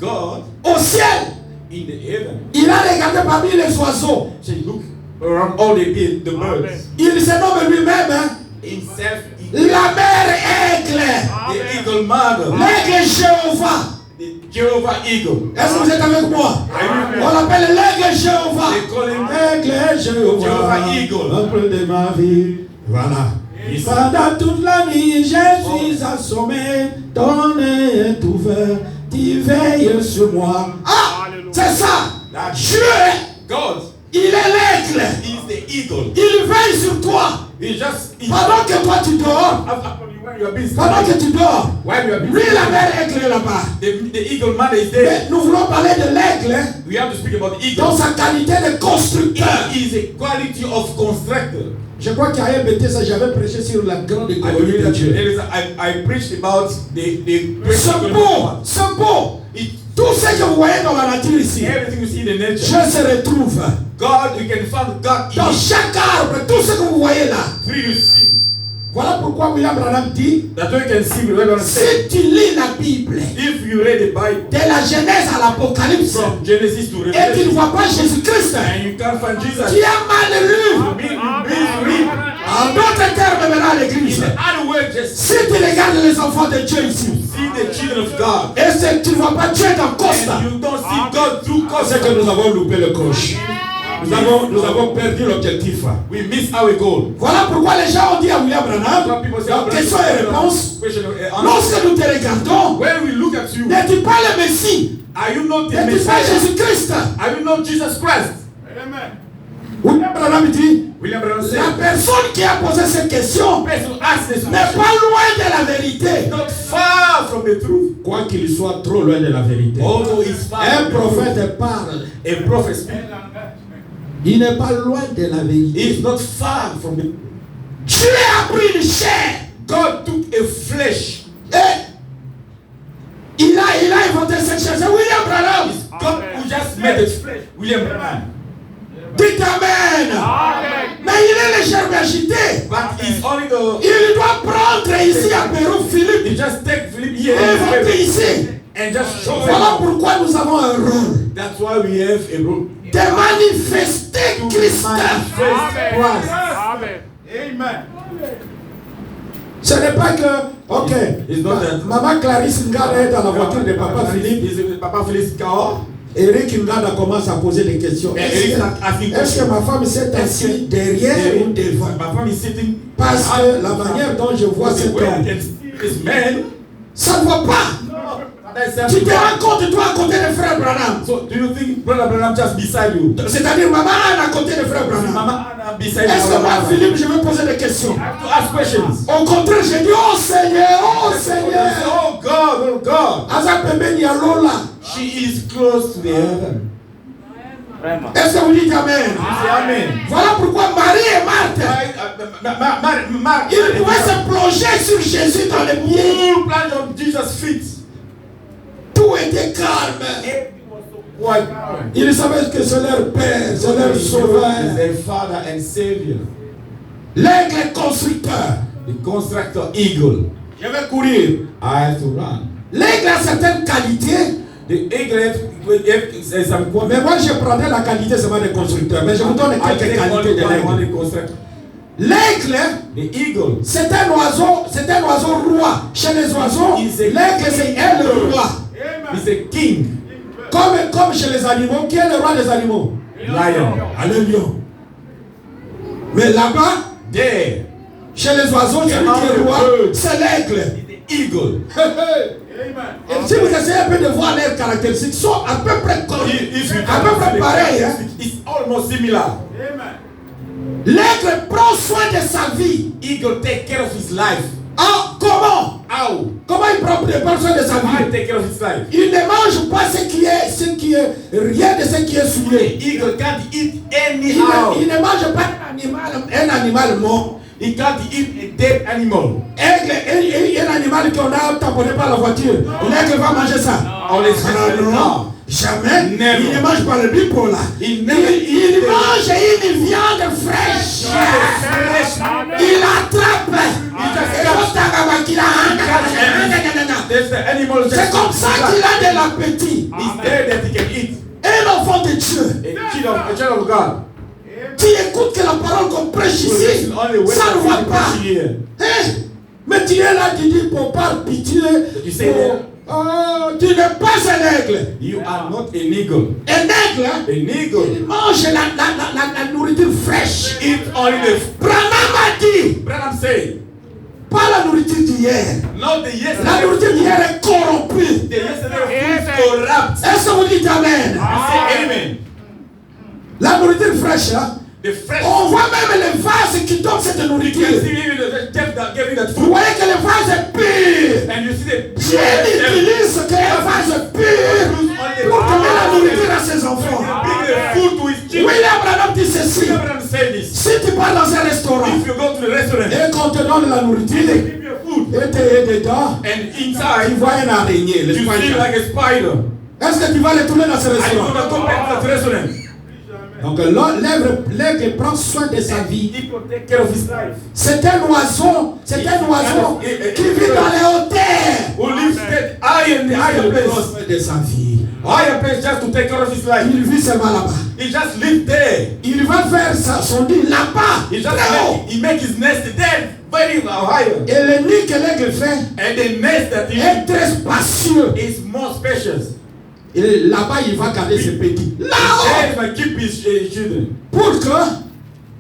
God au ciel, in the heaven. il a regardé parmi les oiseaux. So look around all the birds. Il se nomme lui-même hein, Himself, la mère aigle. the eagle mother, L'aigle Jéhovah. the Jehovah eagle. Est-ce que vous êtes avec moi? On l'appelle l'aigle Jéhovah. They call him Aigle Jéhovah. Jehovah eagle. Peuple de ma vie. Voilà. Pendant toute la nuit, je suis assommé. Ton œil est ouvert. Tu veilles sur moi. Ah! C'est ça. Dieu, God il est l'aigle. is the eagle. Il veille sur toi. Pendant que toi tu dors, pendant que tu dors, lui la mère aigle est là-bas. The eagle mother is there. Mais nous voulons parler de l'aigle We have to speak about the eagle. dans sa qualité de constructeur. It is a quality of constructor. Je crois qu'à MBT, ça j'avais prêché sur la grande économie de Dieu. I preached about the C'est beau. Tout ce que vous voyez dans la nature ici, everything you see in the nature. Dieu se retrouve. God, you can find God Dans in chaque arbre, tout ce que vous voyez là. tree you see. Voilà pourquoi William Branham dit, That's what you can see. We're going to say, si tu lis la Bible, if you read the Bible de la Genèse à l'Apocalypse, from Genesis to et tu ne Revelation, vois pas Jésus-Christ, and you can't find Jesus, tu as mal lu. read. En d'autres termes, maintenant, l'église, Other words, just si tu regardes les enfants de Dieu ici, see the children of God, et si tu ne vois pas Dieu dans Costa, and you don't see God through c'est que cause. nous avons loupé le coche. Nous avons perdu l'objectif. We miss our goal. Voilà pourquoi les gens ont dit à William Branham, Some people say, dans questions et réponses, question, lorsque nous te regardons, when we look at you, n'es-tu pas le Messie? are you not the N'es-tu pas Messiah? Jésus-Christ? Are you not Jesus Christ? William Branham dit, William Branham said, la personne qui a posé cette question the person who asked this n'est question pas loin de la vérité. not far from the truth. Quoi qu'il soit trop loin de la vérité. Although he's far Un from the truth. prophète parle. A prophet speaks. Il n'est pas loin de la vérité. He's not far from the Dieu a pris une chair. God took a flesh. Et il a inventé cette chair. C'est William Branham. God who just made a flesh. William Branham. Dites Amen. Mais il est légèrement agité. But he's only the. Il doit prendre ici à Pérou He Philippe just take Philip here et inventer ici. and just show Voilà him. pourquoi nous avons un rôle That's why we have a role. de manifester Christ. Amen. Ce n'est pas que, ok, It's not that. Maman Clarisse Ngada est dans la voiture de Papa Philippe. Papa Philippe car. Eric Ngada commence à poser des questions. Eric start asking Est-ce que ma femme s'est assise derrière ou devant? My fam is sitting. Parce que la manière dont je vois cet Where I homme, can see this man. ça ne va pas. Tu te rends compte, toi, à côté de frère Branham. So do you think Brother Branham just beside you? C'est-à-dire, maman Anne à côté de frère Branham. Mama Anna beside you. Est-ce que moi, Philippe, je vais poser des questions? I have to ask questions. Au contraire, j'ai dit, oh Seigneur, oh Seigneur. Oh God, oh God. Asa pembeni ya Lola. She is close to the heaven. Est-ce que vous dites Amen? Say amen. Voilà pourquoi Marie et Marthe, ils pouvaient se plonger sur Jésus dans les pieds. Full plunge on Jesus' feet. Tout était calme. What? Ils savaient que c'est leur Père, c'est leur Sauveur. Their Father and Savior. L'aigle constructeur. The constructor eagle. Je vais courir. I have to run. L'aigle a certaines qualités. The eagle has some qualities. Mais moi, je prendrais la qualité seulement des constructeurs. Mais je vous donne quelques qualités de l'aigle. L'aigle, The eagle. c'est un oiseau roi. Chez les oiseaux, l'aigle, c'est elle le roi. He's a king. Comme chez les animaux, qui est le roi des animaux? Lion. Le lion. Mais là-bas, There. chez les oiseaux, celui qui est roi, c'est l'aigle. The eagle. Et si vous essayez un peu de voir leurs caractéristiques, ils sont à peu près pareils. Hein? It's almost similar. L'aigle prend soin de sa vie. Eagle take care of his life. Ah, comment? How? Comment il prend soin de sa How vie? take care of his life? Il ne mange pas rien de ce qui est souillé. Eagle can't eat Il anyhow. ne mange pas un animal mort. He can't eat a dead animal. Aigle, un animal qu'on a tamponné par la voiture. L'aigle va manger ça. Non. Jamais. Never. Il ne mange pas le bipo là. Il Il mange une viande fraîche. Il attrape. There's the animal. C'est comme ça qu'il a de l'appétit. He's there that he can eat. Un enfant de Dieu. A child of God. Tu écoutes que la parole qu'on prêche ici, ça ne va pas. Hein? Mais tu es là, tu dis, pour par pitié, You say that. tu n'es pas un aigle. You are not an eagle. Un aigle, An eagle. il mange la nourriture fraîche. Eat only the. Branham a dit, Branham say, pas la nourriture d'hier. not the La yesterday. nourriture d'hier est corrompue. The yesterday food is corrupt. Est-ce que vous dites Amen? I say amen. La nourriture fraîche, là, The fresh. On voit même les vases qui donnent cette You nourriture. can see even the chef that gave you that Vous food. voyez que le vase est pur. And you see the Dieu utilise que le vase pur pour donner la nourriture à ses enfants. bring the food to his children. William Branham dit ceci. Abraham said this. Si tu pars dans un restaurant If you go to the restaurant, et qu'on te donne la nourriture, give you food, et tu es dedans, and tu inside vois une araignée, le you see spider. like a spider. Est-ce que tu vas retourner dans ce Are you restaurant? gonna go back to that restaurant? Donc l'aigle prend soin de sa vie. He will take care of his life. C'est un oiseau qui vit dans les hauteurs. Who lives that high in the higher Il prend place. soin de sa vie. Higher place just to take care of his life. Il vit seulement là-bas. He just lives there. Il va faire son nid là-bas, He just très haut. he make his nest there very higher. Et le nid que l'aigle fait And the nest that he est très spacieux. is more spacious. Et là-bas, il va garder ses petits. There Là-haut, he might keep his children. pour que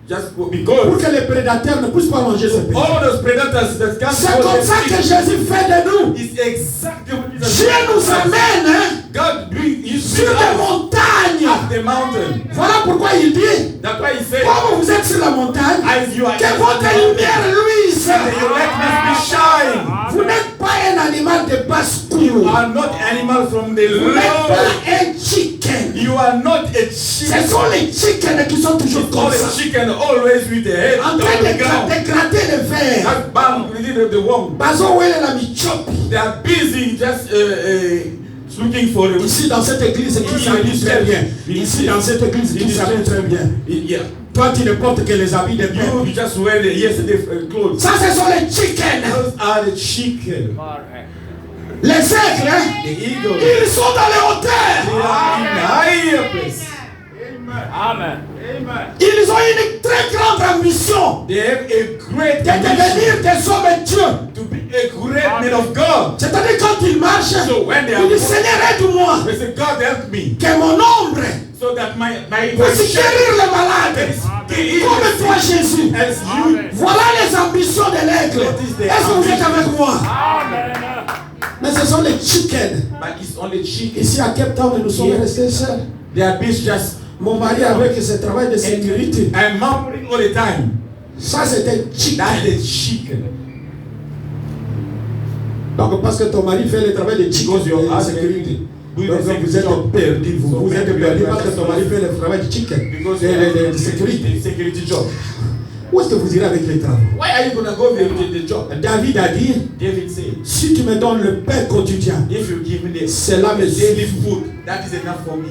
Just because les prédateurs ne puissent pas manger ses petits. all those predators that come C'est comme ça que Jésus fait de nous. is exactly what Jesus Dieu nous amène God bring you sur des montagnes. up the mountain. Voilà pourquoi il dit, That's why he said, comme vous êtes sur la montagne, as you are que votre lumière luise. that your light must be shine. Vous n'êtes pas un animal de basse You cour. are not animal from the Vous n'êtes low. pas un chicken. You are not a chicken. Ce sont les chickens qui sont toujours It's all comme ça, a chicken always with the head en on train the ground. de gratter le verre. That bang within the worm. Bazo wele la michopi. They are busy just looking for the Ici dans cette église qui s'habille très bien. Ici dans cette église qui s'habille très bien. Yeah. Toi tu ne portes que les habits de paix. You just wear the yesterday clothes. Ça ce sont les chickens. Those are the chicken. Les aigles, hein, The eagle. ils sont dans les They hauteurs. are in the higher place. Amen. Ils ont une très grande ambition They have a great de ambition devenir des hommes de Dieu. to be a great man of God. C'est-à-dire quand ils marchent, So when they ils are disent Seigneur aide-moi they say, God help me, que mon ombre so that my puisse guérir les malades. Comme toi Jésus. as you. Voilà les ambitions de l'aigle. Est-ce que vous êtes avec moi? Mais ce sont les chickens. But it's only chicken. Ici à Cape Town, nous sommes restés seuls. They are busy just Mon mari avec ce travail de sécurité. and mumbling all the time. Ça c'était chicken. That's the chicken. Donc parce que ton mari fait le travail de chicken Because your de husband sécurité. do the Donc vous êtes job. perdus. Vous êtes perdus parce que ton mari fait le travail de chicken. Because De sécurité. the security job. Où est-ce que vous irez avec les travaux? Why are you gonna go with the job? David a dit, David said, si tu me donnes le pain quotidien, if you give me the cela me daily suffit. food, that is enough for me.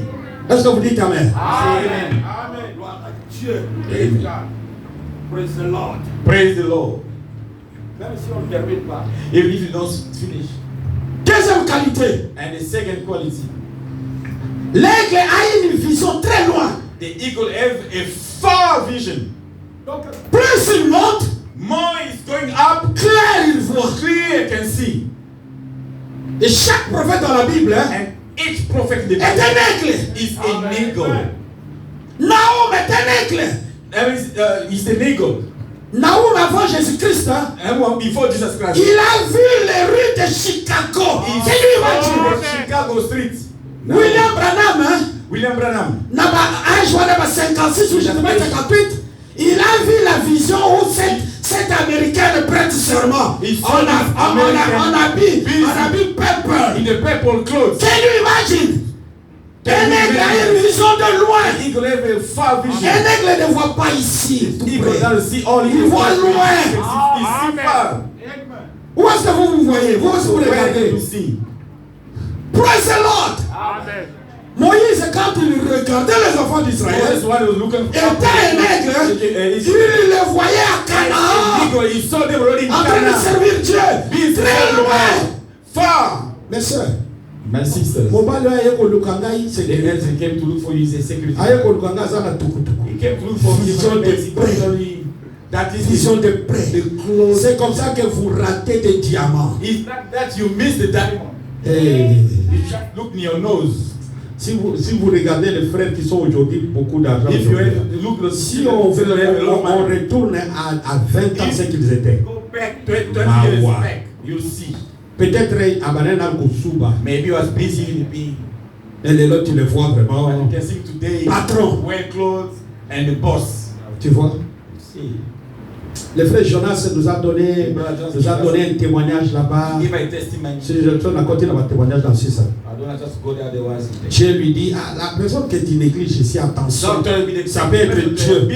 Est-ce que vous dites Amen? Amen. Amen. Praise the Lord. Praise the Lord. Même si on ne termine pas. Even if you don't finish. Deuxième qualité, And the second quality, l'aigle a une vision très loin. the eagle have a far vision. Donc, Plus il monte, More is going up, clair il voit. clear can see. Et chaque prophète dans la Bible hein, And each prophet in the est un Bible aigle. is an eagle. Nahum est un aigle. That is, he's an eagle. Nahum avant Jésus-Christ, hein, And before Jesus Christ, il a vu les rues de Chicago. he C'est lui saw imagine. the Chicago streets. William Branham, hein, William Branham. un jour 56 ou je ne sais pas 58, il a vu la vision où cette américaine prête serment. He saw On this habille purple. in the purple clothes. Can you imagine? Un aigle a une vision de The loin. eagle have a far vision. Un aigle ne voit pas ici. tout Eagle près. doesn't see all Il voit loin. He see far. Où est-ce que vous voyez? Où est-ce que vous Where do regardez? you see? Praise the Lord. Amen. Moïse, quand il regardait les enfants That's d'Israël, what he was looking était un aigle. Hein? Il les voyait à Canaan Eagle, he saw them already in en train de Canaan. servir Dieu. Très loin. Far. Mes soeurs, My sisters, mobali aye koluka ngai the c'est angel came to look for you as a secretary. aye koluka ngai aza na tukutuku. He came to look for me. Vision de That is Vision his, de près. C'est comme ça que vous ratez des diamants. it's not that you miss the diamond. Hey. You just look in your nose. Si vous regardez les frères qui sont aujourd'hui beaucoup d'argent, If you aujourd'hui, look, si on retourne à 20 ans ce qu'ils étaient, go back 20 Ah, years wow. back, you'll see. peut-être Abanena Kusuba, Maybe I was busy in the bee. et les autres tu les vois But vraiment. you can see today, Patron. wear clothes and the boss. Tu vois? See, Le frère Jonas nous a donné un témoignage là-bas. give a testimony. Si je tourne à côté de mon témoignage dans ce ça. I don't just go there, the ones in there. Dieu lui dit, ah, la personne que tu négliges ici, attention. Don't tell me the Ça peut être Dieu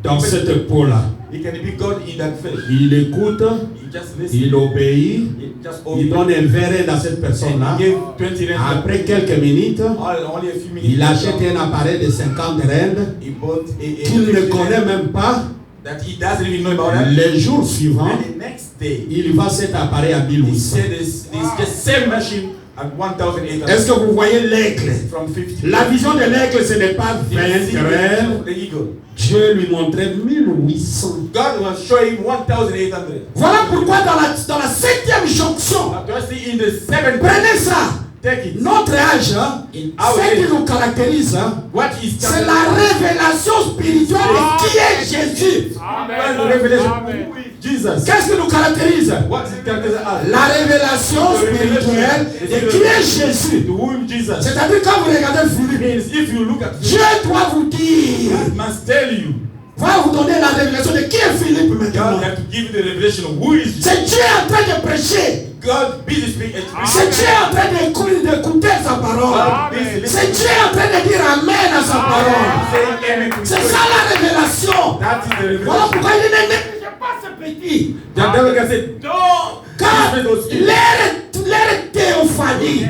dans cette peau-là. It can be God in that fish. Il écoute, He just listen. il obéit, He just il open. donne un verre dans cette personne-là. And he gave 20 rand. Après quelques minutes, Only a few minutes. il achète un appareil de 50 rand He bought a qu'il ne connaît même pas. that he doesn't even know about that. Le jour suivant, And the next day, il vend cet appareil à he 1800. said this just same machine at 1,800. Est-ce que vous voyez l'aigle? From 50. La vision de l'aigle, ce n'est pas 20 rand. The eagle. Dieu lui montrait 1800. God was showing 1,800. Voilà pourquoi dans la 7e jonction, But you see in the 7th, prenez ça. take it. Notre âge, hein, In our ce qui age, nous caractérise, hein, what is c'est la révélation spirituelle de qui est Jésus. Well, the revelation. Who is Jesus? Qu'est-ce qui nous caractérise? What is characterized as? La révélation spirituelle de qui est Jésus. To whom Jesus? C'est-à-dire quand vous regardez Philippe, Means if you look at Dieu doit vous dire, God must tell you. va vous donner la révélation de qui est Philippe maintenant. God has to give you the revelation of who is Jesus. C'est Dieu en train de prêcher. God busy speaking. C'est Dieu en train d'écouter sa parole. God busy C'est listening. Dieu en train de dire Amen à sa parole. Saying amen to C'est God. ça la révélation. That is the Voilà revelation. pourquoi il ne néglige pas ce petit. The devil can say, don't. Car l'air théophanie,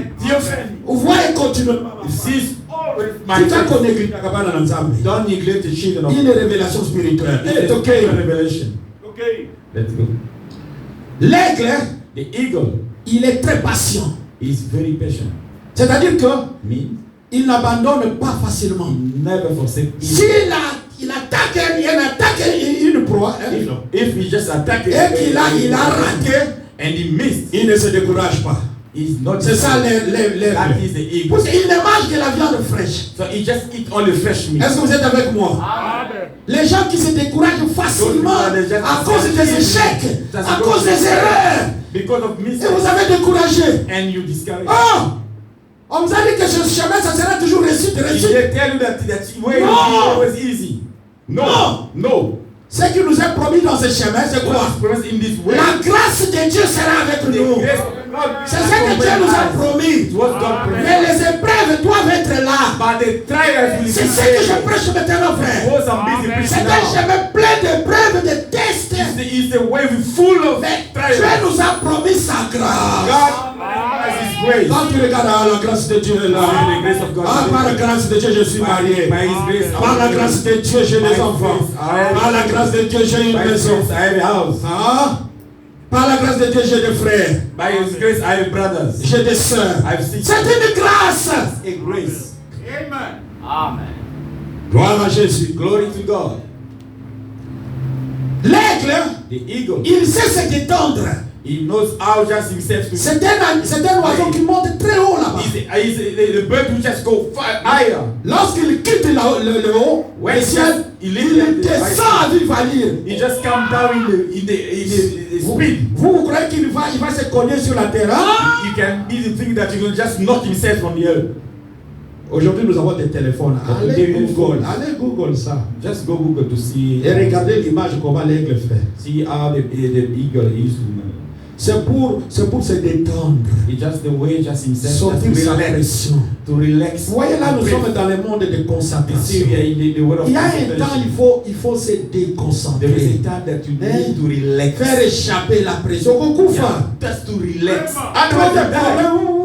vous voyez continuellement. Cease with my C'est ça qu'on faith. néglige la cabane en ensemble. Don't neglect the children of Il y a une révélation spirituelle. It's Ok. a revelation. Okay. Let's go. L'aigle, The eagle il est très patient. is very patient. C'est-à-dire que Means il n'abandonne pas facilement. he never forsake evil. Il attaque une proie, hein, If he just attack it et qu'il a raté, and he missed, il ne se décourage pas. he's not. C'est ça l'aigle. That is the eagle. Parce qu'il ne mange que la viande fraîche. So he just eat only fresh meat. Est-ce que vous êtes avec moi? Les gens qui se découragent facilement à cause des échecs, à cause des erreurs, Because of et vous mistakes, avez découragé. and you discourage. Oh! On vous a dit que ce chemin, ça sera toujours réussite. Did they tell you that way No. is always easy? No. No. Ce qui nous est promis dans ce chemin, c'est What quoi? is promised in this way? La grâce de Dieu sera avec The nous. grace of God C'est ce que Dieu nous a promis. It's what God Mais promised. les épreuves doivent être là. But the trials will C'est be ce que je there. prêche maintenant, frère. Was I'm busy C'est preaching un now. chemin plein d'épreuves, de tests. It's a way full of Mais Dieu trials. nous a promis sa grâce. God has His grace. Quand tu regardes, la grâce de Dieu est là. The grace of God. Ah, par la grâce de Dieu, je suis marié. By His grace, Par la grâce de Dieu, j'ai des enfants. Par la grâce de Dieu, j'ai une By His maison. grace, I have a house. Ah, par la grâce de Dieu, j'ai des frères. By His grace, I have brothers. J'ai des sœurs. I have sisters. C'est une grâce. A grace. Amen. Gloire à Jésus. Glory to God. L'aigle, The eagle, il sait se détendre. he knows how just himself to. C'est un oiseau qui monte très haut là-bas. The bird will just go far higher. Lorsqu'il quitte le haut, le ciel, il descend à vive allure. He just come down in the speed. Vous croyez qu'il va se cogner sur la terre? Hein? You can easily think that he will just knock himself from the earth. Aujourd'hui, nous avons des téléphones. Allez Google ça. Just go Google to see. Et regardez l'image comment l'aigle fait. See how the eagle is to. C'est pour se détendre. It's just the way just himself Sortir just sa relax, pression. to relax. Vous voyez là, nous sommes dans le monde de You see, concentration. we are in the world of Il y a un temps, concentration. il faut se There is déconcentrer. a time that you need to relax. Faire échapper la pression. Kufa. Just to relax. Trop de problèmes.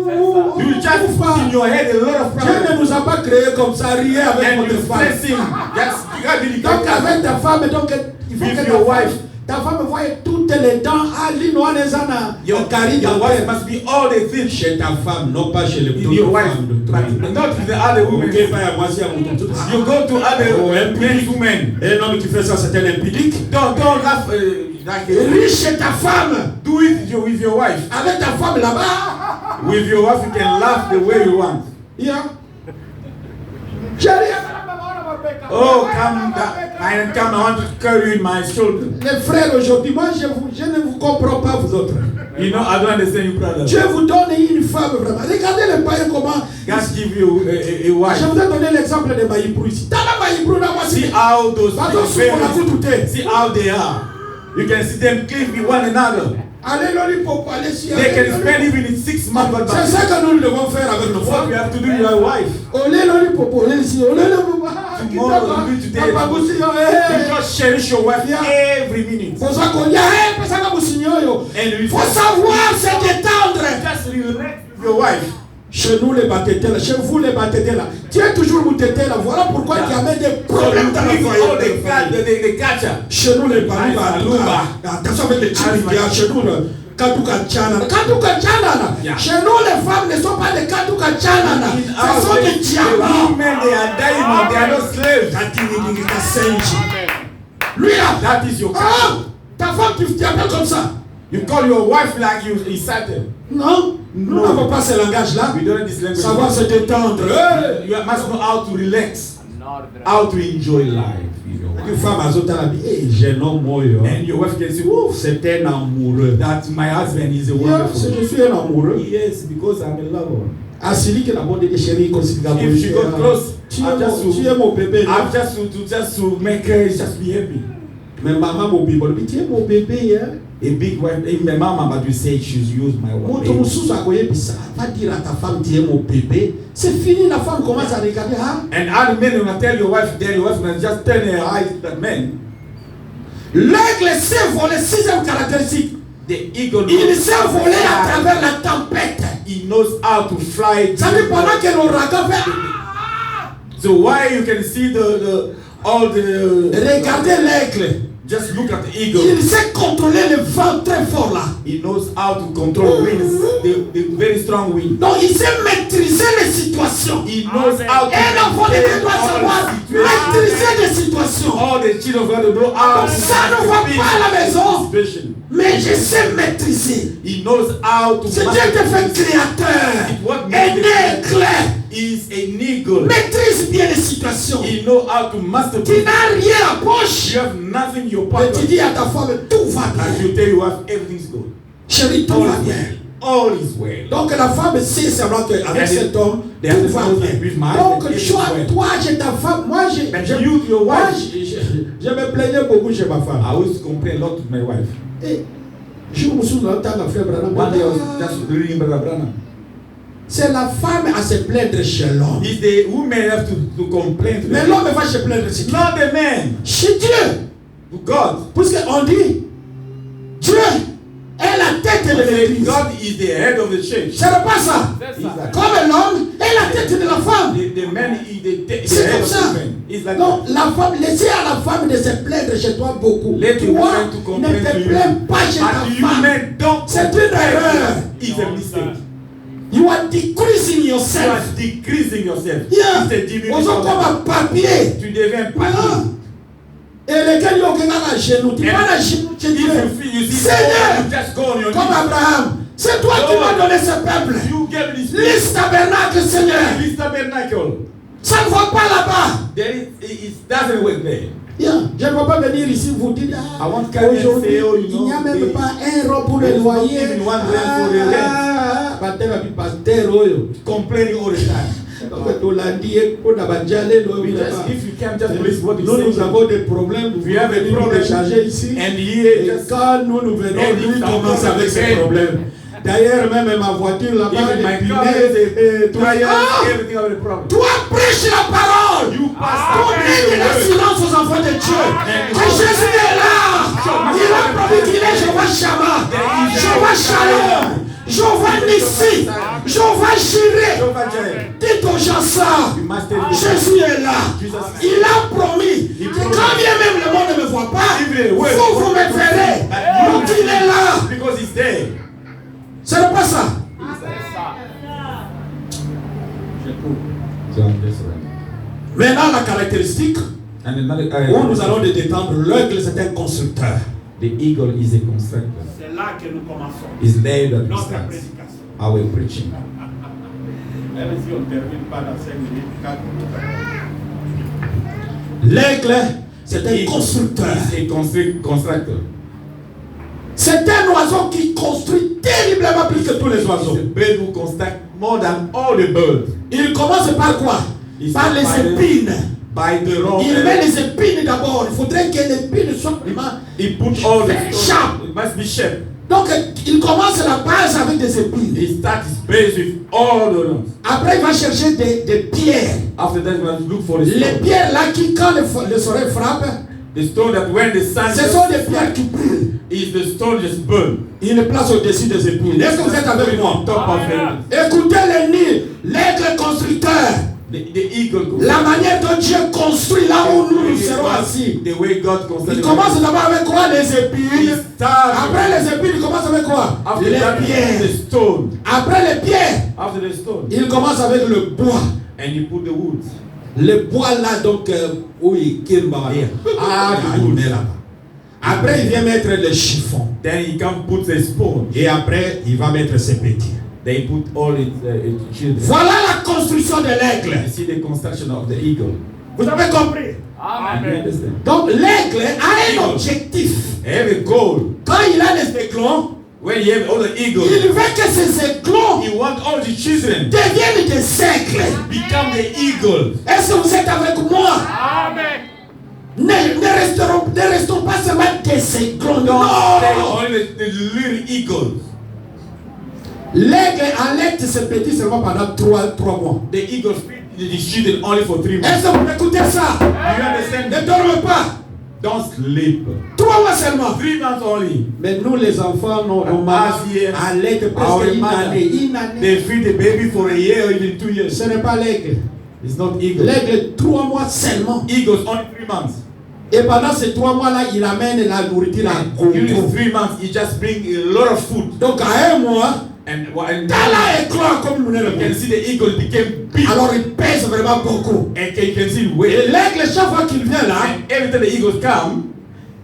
You just put in your head a lot of Dieu problems. ne nous a pas créés comme ça, rien avec And votre you femme. stressing. Just you got to be Donc avec ta femme, donc il faut With que your wife. ta femme voie toutes les dents. Ah, l'inoanezana. Your wife must be all the things. Chez ta femme, non pas chez les Your wife, femmes. but not with the other women. You go to other many women. Un homme qui fait ça, c'est un impudique. Don't laugh like Riche chez ta femme. do it with your wife. Avec ta femme là-bas. With your wife, you can laugh the way you want. Yeah. J'ai rien. Oh, come, I want to carry you in my shoulder. Les frères, aujourd'hui, moi, je ne vous comprends pas, vous autres. You know, I don't understand you, brother. Dieu vous donne une femme, vraiment. Regardez les païens comment. God give you a wife. Je vous ai donné l'exemple de Maïbrou ici. Dans la Maïbrou, là, moi, See how those c'est. see how they are. You can see them cleave with one another. Allez, l'olipo, allez, si. They can spend even in 6 months. C'est ça que nous devons faire avec nos What femmes. you have to do with your wife. Olé, l'olipo, allez, si. Olé, l'olipo. Tomorrow, you do today. You just cherish your wife every minute. Faut ça qu'on y a, ça qu'on And faut savoir se détendre. Just relax with your wife. Chez nous les baptétés là, chez vous les baptétés là, tu es toujours boutété là, voilà pourquoi il y a même des problèmes dans la foyer. Chez nous les baluba, attention avec les tchibia, chez nous là, Katuka Tchana, chez nous les femmes ne sont pas des Katuka Tchana, ce sont des diamants. They are diamonds, they are not slaves. Lui là, that is your ta femme tu t'appelles comme ça. You call your wife like you insulted. Non, nous n'avons pas ce langage-là. We don't have this language. Savoir se détendre. You must know how to relax, how to enjoy life. Une femme a zota la vie, jeune homme moi. And your wife can say, c'est un amoureux. That my husband is a wonderful. Je suis un amoureux. Yes, because I'm a lover. Asili que la bonne des chéris considère. If she got close, tu es mon bébé. I'm just to make her just be happy. Mais maman mon bébé, tu es mon bébé hein. A big wife, my mama, but you say she's used my wife. Moto mususu akoye bisa, va dire à ta femme tu es mon bébé. C'est fini, la femme commence à regarder hein. And other men will tell your wife, then your wife will just turn her eyes to that man. L'aigle sait voler, sixième caractéristique. The eagle. Il sait voler à travers la tempête. He knows how to fly. Ça dit pendant que l'ouragan fait. So why you can see all the. Regardez l'aigle. Just look at the eagle. Il sait contrôler le vent très fort là. He knows how to control winds, the very strong wind. Donc il sait maîtriser les situations. He knows how to Et l'enfant de Dieu doit savoir maîtriser les situations. All the children of God know how. Ça ne va pas à la maison. Mais je sais maîtriser. He knows how to. C'est Dieu qui fait créateur. Un aigle. Is an eagle. Maîtrise bien les situations. He knows how to master. Tu n'as rien à poche. You have nothing in your Mais pocket. tu dis à ta femme tout va bien. And you tell your wife everything's good. Chérie, tout va bien. All is well. Donc la femme sait seulement qu'avec cet homme, tout va bien. Donc toi, j'ai ta femme, moi j'ai je me plaignais beaucoup chez ma femme. I always complain a lot to my wife. Et je me souviens longtemps que frère Branham. One day I was just reading Brother Branham. C'est la femme à se plaindre chez l'homme. It's the woman have to complain to Mais l'homme va se plaindre chez not the man. Chez Dieu. To God. Puisqu'on dit Dieu est la tête de l'église. God is the head of the church. Ce n'est pas ça. Comme l'homme est la tête de la femme. The man is the C'est head comme of ça. the man. Like Donc la femme, laissez à la femme de se plaindre chez toi beaucoup. Let the Toi, woman to ne complain to te you. plains pas chez ta But you femme. men don't. C'est une erreur. It's a mistake. You are decreasing You are yourself. decreasing yourself. Yeah. It's a diminution. On s'en comme un papier. Tu deviens Voilà. papier. Et lequel yo que à genoux, tu vas à genoux, tu dis Seigneur, you just go on your comme knees. Abraham, c'est toi qui m'as donné ce peuple. You gave this Lise tabernacle, Seigneur. this tabernacle. Ça ne va pas là-bas. There it doesn't work there. Yeah. Je ne vais pas venir ici vous dire I want to aujourd'hui, say, oh, you il n'y a know, même pas un rond pour le loyer. Even one rent for the rent. Complaining all the time. If you can't just believe what you Nous say, avons des problèmes. we have a problem. Changer ici. And here, Et just quand nous venons, And lui it's commence not avec ses okay. problèmes. D'ailleurs, même ma voiture là-bas, even my les car pneus, is tout a tire, ça. everything have a problem. Toi, prêche la parole. You pass Donne l'assurance aux enfants de Dieu. Que Jésus est là. Il a promis qu'il est Jéhovah Shammah, Jéhovah Shalom, Jéhovah Nissi, Jéhovah Jireh. Dites aux gens ça. Jésus est là. Il a promis que quand bien même le monde ne me voit pas, vous me verrez. Donc il est là. Because he's there. Ce n'est pas ça. Maintenant, la caractéristique And another, où nous allons le détendre, l'aigle c'est un constructeur. the eagle is a constructor. C'est là que nous commençons Is there that we notre start prédication. our preaching. Même si on ne termine pas dans 5 minutes, 4 minutes. L'aigle, c'est un constructeur. He's a constructor. C'est un oiseau qui construit terriblement plus que tous les He's oiseaux. a bird who constructs more than all the birds. Il commence par quoi? Il Par les starts épines. By the rock. Il met les épines d'abord. Il faudrait que l'épine soit vraiment He put all the sharp. It must be sharp. Donc, il commence la base avec des épines. He starts his base with all the rocks. Après, il va chercher des pierres. After that, we have to look for the Les stone. pierres là qui, quand le soleil frappe, The stone that when the sun ce sont des pierres qui brûlent. is the stone just burn. Il les place au-dessus des épines. Est-ce que vous êtes avec moi? On top of it. Écoutez les nids, l'aigle constructeur. The eagle. La manière dont Dieu construit là où nous serons assis. The way God constructed. Il commence d'abord avec quoi? Les épines. Après les épines, il commence avec quoi? After Les that, pierres. the stone. Après les pierres, After the stone. il commence avec le bois. And he put the wood. Le bois là, donc, oui, Kimba. Ah, il met là-bas. Après, il vient mettre le chiffon. Then he can put the sponge. Et après, il va mettre ses petits. They put all its children. Voilà la construction de l'aigle. You see the construction of the eagle. Vous avez compris? You understand? Donc, l'aigle a un objectif. They have a goal. Quand il a les éclons, When you have all the eagles, il veut que ces éclons you want all the children deviennent des aigles. become the eagles. Est-ce que vous êtes avec moi? Amen. Ne restons pas seulement des éclons. Stay Non! only the little eagles. L'aigle allait ses petits seulement pendant 3 mois. The eagles feed the children only for 3 months. Est-ce que vous écoutez ça? You understand? Ne dormez pas. Don't sleep. 3 mois seulement. 3 months only. Mais nous les enfants, nos mamans allaitent Our presque une mother, année. Une année. they feed the baby for a year or even 2 years. Ce n'est pas l'aigle. It's not eagles. L'aigle 3 mois seulement. Eagles only 3 months. Et pendant ces 3 mois-là, il amène la nourriture à During gogo. 3 months, he just bring a lot of food. Donc à un mois, And Tala éclore comme nous you le can see the eagle became big. Alors il pèse vraiment beaucoup. And you can see Et weight. l'aigle, chaque fois qu'il vient là, And every time the eagles come,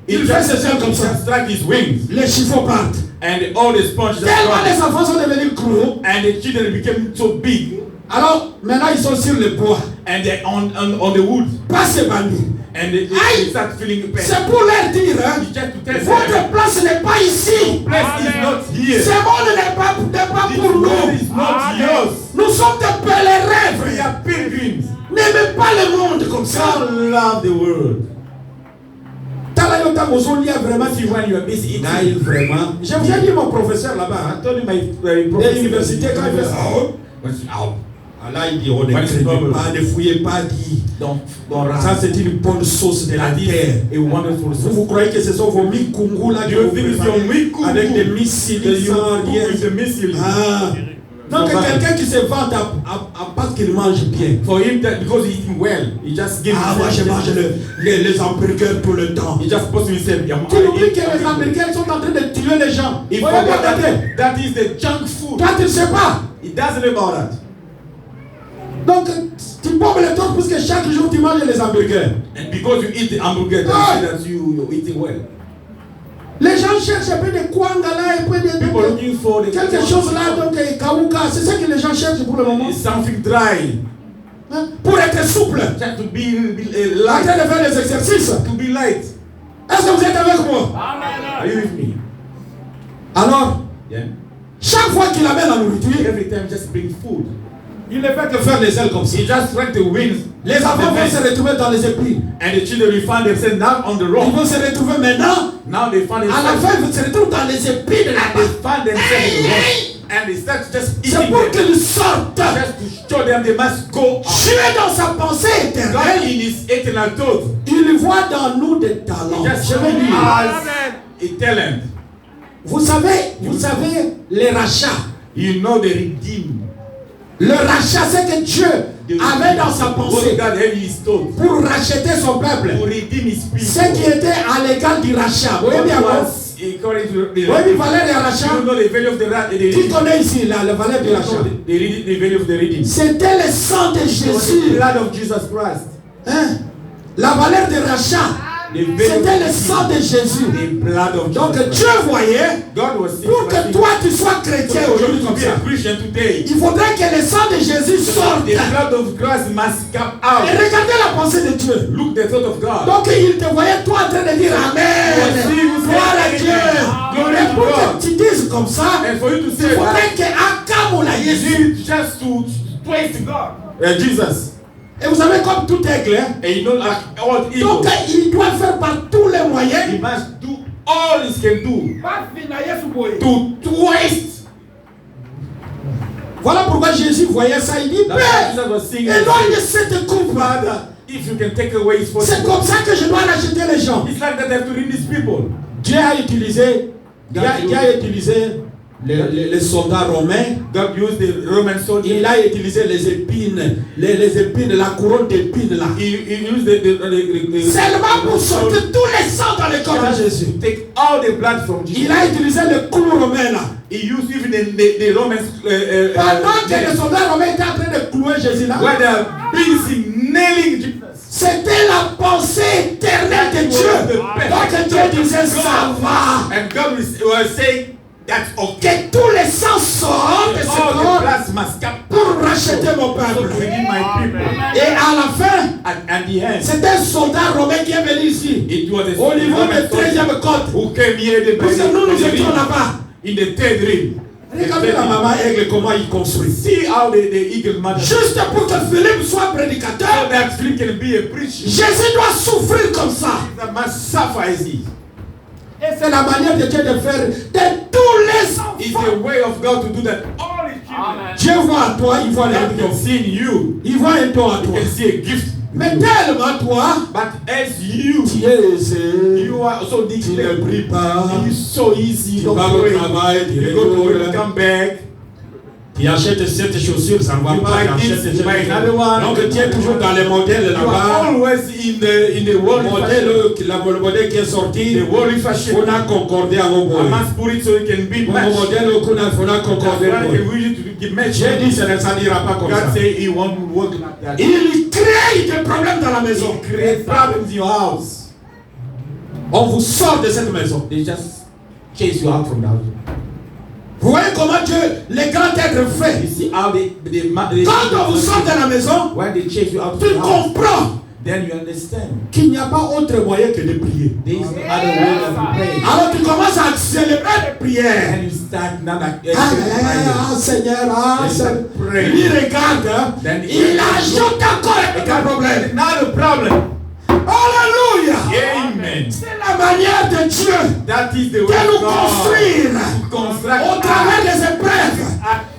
il he fait ses ailes comme ça. just strike his wings. Les chiffons partent. And all the sponges just Tellement les gone. enfants sont devenus gros. And the children became so big. Alors maintenant ils sont sur le bois. And they're on the wood. Pas ces bandits. And they start feeling pain. C'est pour leur dire, hein, It's just to tell them, votre place n'est pas ici. place is not here. Ce monde n'est pas This pour world nous. is not yours. Nous sommes des pèlerins, We frère. are pilgrims. N'aimez pas le monde comme ça. God love the world. Talayota Mozolia vraiment See when you are busy eating. Naïf vraiment. Je vous ai dit mon professeur là-bas, hein, I told you my de professor. l'université quand il fait ça. Là il dit on ne craignez pas, ne fouillez pas, dit. Ça c'est une bonne sauce de la terre. A wonderful Vous, vous croyez que ce sont vos mikungu là qui You vous think it's préparez your mikungu avec des missiles sans rien. with the missile. Ah. Donc quelqu'un qui se vante parce qu'il mange bien. For him, that because he's eating well, he just gives. Ah, moi je mange les hamburgers tout le temps. He just puts himself. Tu oublies que les Américains sont en train de tuer les gens. He Vous voyez forgot bien regardez. that is the junk food. Toi tu ne sais pas. He doesn't know about that. Donc tu bombes les torts parce que chaque jour tu manges les hamburgers. And because you eat the hamburger, that Ah. say that you're eating well. Les gens cherchent un peu de kwanga là et puis People looking for the quelque chose là, donc kawuka. C'est ça que les gens cherchent pour le moment. It's something dry. Hein? Pour être souple. Just to be En light. train de faire les exercices. To be light. Est-ce que vous êtes avec moi? Are you with me? Alors, Yeah. chaque fois qu'il amène la nourriture, Every time, just bring food. il ne fait que faire les ailes comme ça. He just trying to win. Les enfants vont se retrouver dans les épines. And the children will find themselves now on the Ils rock. vont se retrouver maintenant. Now they find À la themselves. fin, ils se retrouvent dans les épines They là-bas. find themselves in the rock. And they start just C'est eating pour them. qu'ils sortent. Just to show them they must go out. Dieu dans sa pensée God éternelle, in his eternal thought. il voit dans nous des talents. Just Je show vais dire, us a talent. vous savez, les rachats. You know the redeemed. Le rachat, c'est que Dieu avait dans sa What pensée God had in his thought. pour racheter son peuple. To redeem his people. Ce qui était à l'égal du rachat. Vous voyez bien, What moi? was according to the Vous voyez la valeur du rachat? You know the value of the Qui connaît ici la valeur du rachat? the value of the redeemed. C'était le sang de It was the Jésus. blood of Jesus Christ. Hein? La valeur du rachat. C'était le sang de Jésus. The blood of Donc Jesus Dieu Christ. voyait, God was saying, pour que toi tu sois chrétien aujourd'hui comme be ça, a Christian today. il faudrait que le sang de Jésus sorte. The blood of Christ must come out. Et regardez la pensée de Dieu. Look the thought of God. Donc il te voyait toi en train de dire Amen. Gloire à Dieu. Et pour que tu dises comme ça, And for you to il say that, faudrait que Akamoula you Jésus. need just to praise God. Jesus. Et vous savez comme tout aigle, hein? And you know, like all Donc evil, il doit faire par tous les moyens he must do all he can do to twist. Voilà pourquoi Jésus voyait ça. Il dit, That's why Père, Jesus was singing. éloigne cette coupe. Father, if you can take away his C'est comme ça que je dois racheter les gens. It's like that they have to read these people. Dieu a utilisé, les soldats romains. God used the Roman soldiers. Il a utilisé les épines, les épines, la couronne d'épines là. He used the Seulement pour sortir tous les sangs dans le corps de Jésus. to take all the blood from Jesus. Il a utilisé le clou romain là. He used even the Romans. Pendant que les soldats romains étaient en train de clouer Jésus là. Where they are busy nailing Jesus. C'était la pensée éternelle de Dieu. Donc Dieu disait ça va. And God was saying that's okay. Que tous les sangs sortent de ce All the corps blood must come pour racheter mon to peuple. redeem my people. Et à la fin, And the end, c'est un soldat romain qui est venu ici. it was Au niveau Roman de 13e soldier côte. who came here the Parce que nous étions là-bas. in the third ring. Regardez la maman aigle comment il construit. See how the eagle mother. Juste pour que Philippe soit So prédicateur, that Philip can be a preacher. Jésus doit souffrir comme ça. That must suffer as he. Et c'est la manière de Dieu de faire de tous les It's enfants. the way of God to do that. All his children. Dieu voit à toi, il voit les God can dons. see in you. Il voit un don à You toi. can see a gift. Mais tellement toi, But as you, tu es aisé, you are so tu ne declared. pries pas, It's so easy. tu You vas au pray. travail, tu You go to work, retournes. come back. Tu achètes cette chaussure, ça ne va You pas. buy Tu this, achètes you cette buy chaussure. another one. Donc tu es toujours dans les modèles You are là-bas. always in the world fashion. Le modèle qui est sorti, The worldly il fashion. faut concordé à mon I boy. must put it so it can be Mon matched. modèle, il faut concordé. That's why we need to give match. J'ai dit, ça ne s'ira pas comme ça. God say he won't work like that. Il crée des problèmes dans la maison. Create problems in your house. On vous sort de cette maison. They just chase you out from the house. Vous voyez comment Dieu, les grands êtres fait. You see how Quand on vous sort de la maison, when they chase you out tu from the house, comprends then you understand. qu'il n'y a pas autre moyen que de prier. There is no other way than praying. Alors tu commences à célébrer les prières. And you start now that Ah, Seigneur, ah, Seigneur. pray. Il regarde, hein. Then Il ajoute encore un problème. Not a problem. Alléluia. Amen. C'est la manière de Dieu That is the de way nous of God. construire Construct au travers des épreuves,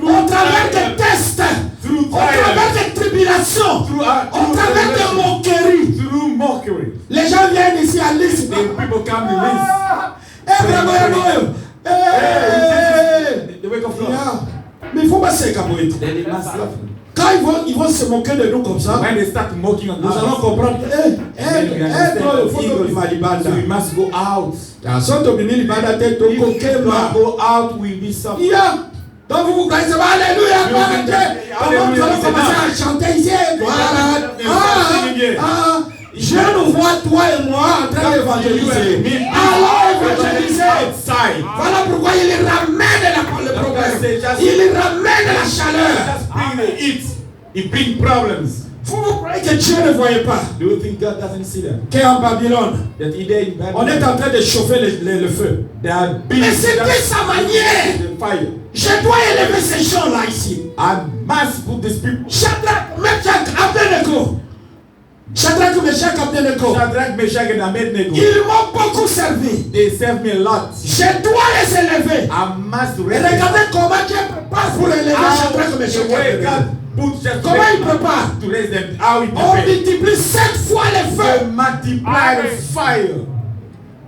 au travers des tests, through au travers trials, des tribulations, au travers des moqueries. through mockery. Les gens viennent ici à Lys. The people come to this. The way of God. Mais il faut pas se camoyer. Then they must love him. Quand ils vont se moquer de nous comme ça, When they start mocking on nous allons us, comprendre que, then we understand faut that que malibanda. so we must go out. Soto bini libanda te to If we kokema. go out, we'll be suffering. Yeah. Donc vous connaissez pas Alléluia, gloire à Dieu. Comment nous allons commencer à chanter ici? Voilà. Je nous vois toi et moi en train d'évangéliser. Alors évangéliser. Outside. Voilà pourquoi il ramène le problème. Il ramène la chaleur. Just bring the heat. It brings problems. Vous croyez que Dieu ne voyait pas Do you think God doesn't see them? qu'en Babylone, That either in on est Babylon, en train de chauffer le feu. they are being Mais c'était sa manière. the fire. Je dois élever ces gens-là ici. I must put these people. Shadrach, Meshach, Abednego. Shadrach, Meshach, Abednego. Shadrach, Meshach, and Abednego. Ils m'ont beaucoup servi. They serve me a lot. Je dois les élever. I must Et raise them. regardez comment Dieu prépare pour élever Shadrach, Meshach, The way Abednego. God put just Comment il prépare? to raise them. How he On prepare. multiplie 7 fois les So feux. multiply the fire.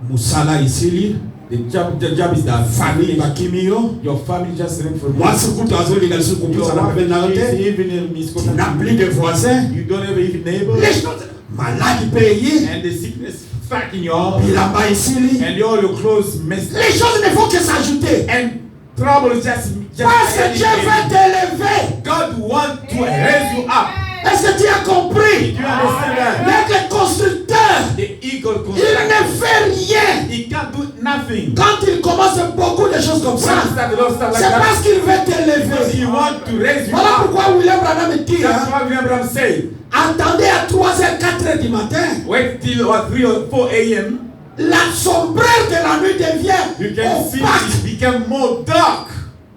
Musala ici, The job is that famille Bakimio. your family just ran for Moi, ce coup d'azur, il a su qu'on peut Your s'en appeler wife Narete. is even in Tu misconduct. n'as plus de voisins. You don't have even neighbors. Les choses, malades payés. And the sickness back in your house. Puis là-bas ici, And all your clothes messed up. les choses ne font que s'ajouter. And trouble is just Parce que Dieu veut t'élever. God wants to raise you up. Est-ce que tu as compris? Do you understand that? L'aigle constructeur The eagle Il ne fait rien. He can't do nothing. Quand il commence beaucoup de choses comme ça, c'est parce qu'il veut Because t'élever. he wants to raise you Voilà up. pourquoi William Branham dit, That's hein, why William Branham said, attendez à 3h, 4h du matin. wait till 3 or 4 a.m. La sombreur de la nuit devient You can see opaque. it become more dark.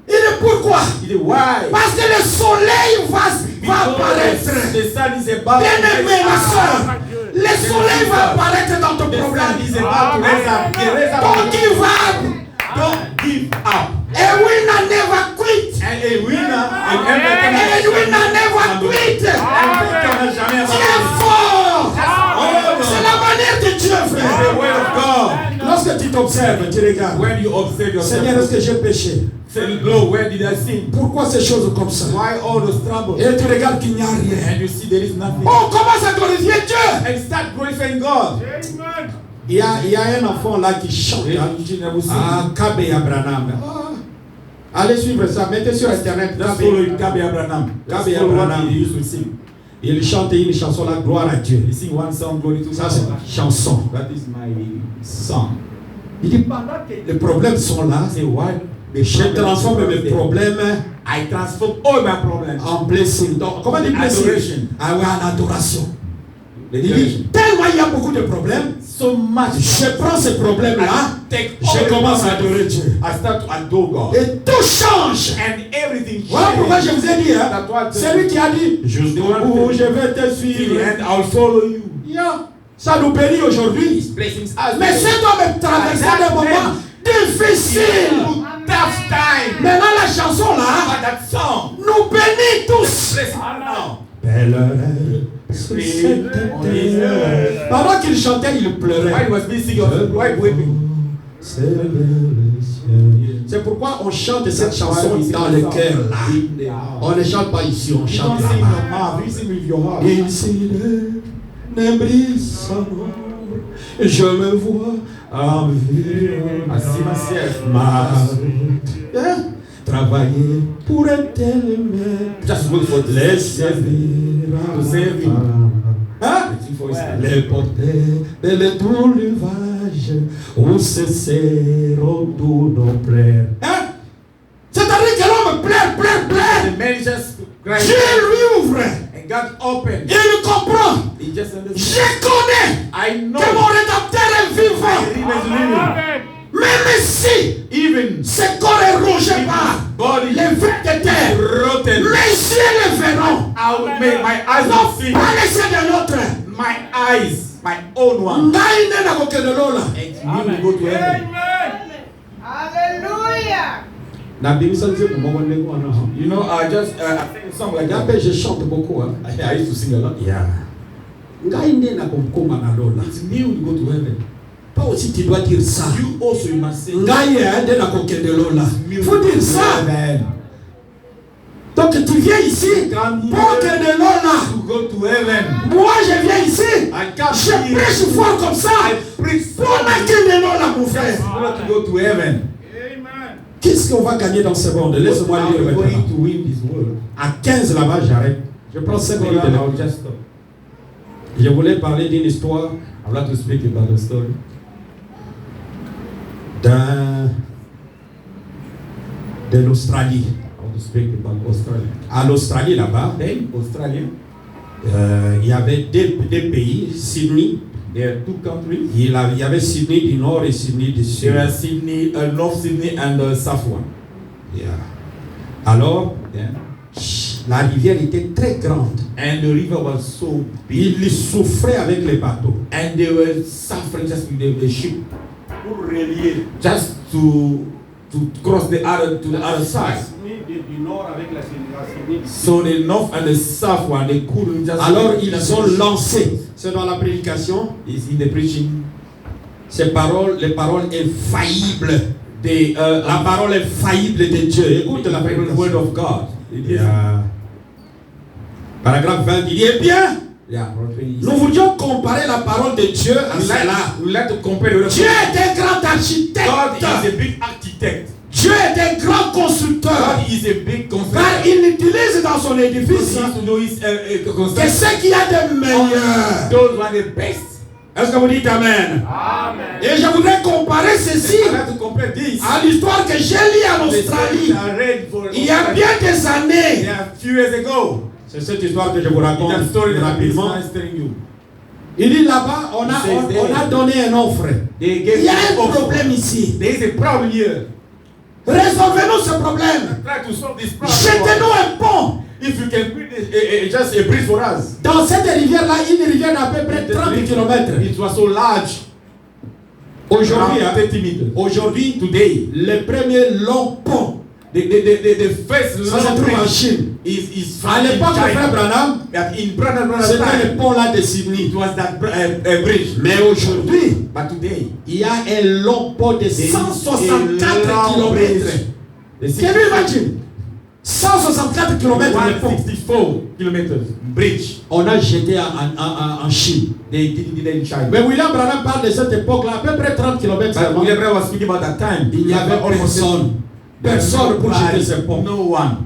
Il dit pourquoi? He said, why? Parce que le soleil va Because apparaître. the sun is about to Bien-aimé, raise ma up. soeur, le soleil va apparaître dans ton The problème. sun is about to raise up. He raise up. Don't give up. Don't give up. A winner never quit. And a winner, A winner never quit. Tiens fort. C'est la manière de Dieu, The frère. way of God. Lorsque tu t'observes, tu regardes. When you observe Seigneur, yourself, est-ce que j'ai péché? say, Lord, where did I sin? Pourquoi ces choses comme ça? Why all those troubles? Et tu regardes qu'il n'y a rien. And you see there is nothing. On commence à glorifier Dieu. And start glorifying God. Il y a un enfant là qui chante. Hein? Ah, Kabe Abraham. Ah. Allez suivre ça, mettez sur internet. Just follow Kabe Abraham. Kabe Just follow what Abraham. he used to sing. Il chante une chanson là, gloire à Dieu. He sing one song, glory to Ça c'est God. une chanson. That is my song. Il dit pendant que les problèmes sont là, Say why? je transforme mes problèmes I transform all my problems. en blessing. Donc, comment dire blessing? Adoration. Ah ouais, en adoration. Il Declaration. dit, tellement il y a beaucoup de problèmes, So much. je prends ces problèmes-là, Take je commence à adorer Dieu. I start to adore God. Et tout change. And everything Voilà pourquoi je vous ai dit, hein, That's what c'est lui qui a dit, jusqu'où je vais te suivre. and I'll follow you. Yeah. Ça nous bénit aujourd'hui. Blessings as Mais cet homme est traversé des moments difficiles. Tough time. Maintenant la chanson là But that song. nous bénit tous. Bless now. Pendant qu'il chantait, il Why pleurait. he was being singing? Why weeping? C'est pourquoi on chante cette chanson dans le cœur là. On ne chante pas ici, on You chante don't sing là-bas. your mouth. You sing with your heart. Ici ne brille son ombre, je me vois en vie. I see myself. Hein? Travailler pour un tel maître, Just look for les servir, To save him. hein? Waiting for his Les porter de l'étroit rivage où cesseront tous nos plaies. Hein? C'est-à-dire que l'homme plaît. The man just cried. Dieu lui ouvre. And God opened. Il comprend. He just understood. Je connais I know. que mon rédempteur est My vivant. Redeemer is living. Même si Even ce corps est rongé par body les vers de terre, rotten. mes yeux le verront. I will make my eyes will Non see. pas les yeux de l'autre. My eyes, my own one. Ngai ne na kokende lola. And you will go to heaven. Hallelujah. Na bimisa nze kumongo ndeko wana. You know, I sing a song like that. Yape je chante beaucoup hein. I used to sing a lot. Yeah. Ngai ne na kokoma na lola. It's new to go to heaven. Toi aussi tu dois dire ça. You also you must say. Ngai ne na kokende lola. New Faut dire to ça. heaven. Donc tu viens ici Come pour here que de lola. to go to heaven. Moi je viens ici. I come Je here. prêche fort comme ça. I preach Pour marquer de lola mon frère. just to go to heaven. Qu'est-ce qu'on va gagner dans ce monde? Laisse-moi How lire are we maintenant. going to win this world? À 15 là-bas, j'arrête. Je prends 5 minutes. de I'll just stop. Je voulais parler d'une histoire I would like to speak about the story de l'Australie. I want to speak about Australia. À l'Australie, là-bas, Then Australia, il y avait deux pays, Sydney. there are 2 countries. Il y avait Sydney du Nord et Sydney du Sud. There are Sydney, North Sydney and the South one. Yeah. Alors, Then, la rivière était très grande. and the river was so big, Il souffrait avec les bateaux. and they were suffering just with the ship, just to cross the other side. So the north and the south one, they couldn't just. Alors, ils ont lancé, c'est dans la prédication, Is in the preaching. ces paroles, les paroles infaillibles. The La parole infaillible de Dieu. Écoute la word of God. It is- Yeah. Paragraphe 20 dit, eh bien, Yeah, nous voulions comparer la parole de Dieu à cela. we like to compare the word of Dieu God. est un grand God architecte. is a big architect. Dieu est un grand constructeur. God is a big Car constructor. il utilise dans son édifice He has to know his que construction. ce qu'il y a de meilleur. Those who are the best Est-ce que vous dites Amen? Amen. Et je voudrais comparer ceci I like to compare this. à l'histoire que j'ai lue en The story Australie I read for il y a bien des années. there a few years ago. C'est cette histoire que je vous It's raconte a story that rapidement. is telling you. Il dit là-bas, on a donné un offre. They gave Il y a un you offer. problème ici. There is a problem here. Résolvez-nous ce problème. Try to solve this problem. Jetez-nous un pont. If you can build just a bridge for us. Dans cette rivière-là, une rivière d'à peu près 30 km. It was so large. Aujourd'hui, Around 30 meters. aujourd'hui, Today, le premier long pont, the first ça se long trouve en bridge Chine. is À found in l'époque de Frère China. Branham, In Branham c'était time, le pont-là de Sydney. it was that bridge. Mais aujourd'hui, But today, il y a un long pont de 164 km. Can you imagine? 164 km de pont. 164 kilometers bridge. On a jeté en Chine. They did it in China. Mais William Branham parle de cette époque-là, à peu près 30 km But seulement. William Branham was speaking about that time. Il n'y avait personne. Personne pour jeter ce pont. No one.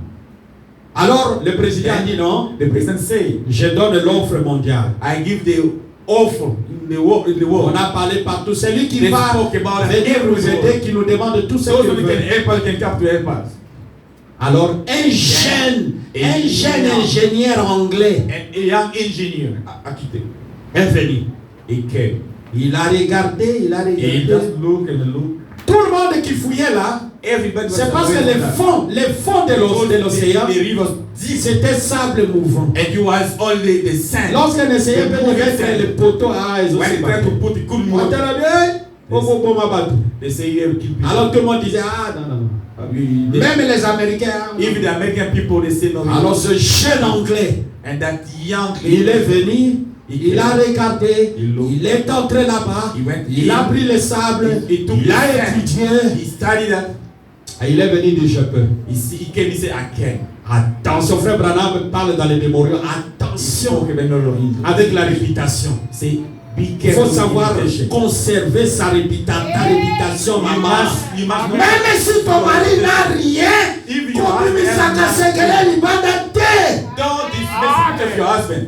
Alors, le président a dit non, The president said, je donne l'offre mondiale. I give the offer in the world. On a parlé partout. C'est lui qui They va spoke about venir nous everywhere. aider, qui nous demande tout ce Those qu'il who can veut. help us can come to help us. Alors, un jeune ingénieur anglais And a young engineer, architect, est venu. he came. Il a regardé, il a He regardé. just look and look. Tout le monde qui fouillait là, Everybody was c'est parce que les fonds de l'océan, the river was deep. c'était sable mouvant. And you was all the sand. Lorsqu'on essayait The de moving mettre sand. les poteaux à When they tried to put the good on move, était là, they say you have to kill people. alors tout le monde disait, ah non, non. Même les Américains. Even the American people, they say no. Alors ce jeune anglais, And that young il est venu, il a regardé, Il looked. il est entré là-bas, He went il in. a pris le sable, He took il a the sand. étudié, He studied that. et il est venu dire je peux. He came, he said, I can. Attention, frère Branham parle dans les mémoriaux, attention avec la réputation. Say, be Il careful. faut savoir with reputation. conserver ta réputation, You maman. must Même si ton mari n'a rien, If you comme have il s'est cassé, il va dater. don't dismiss of your husband.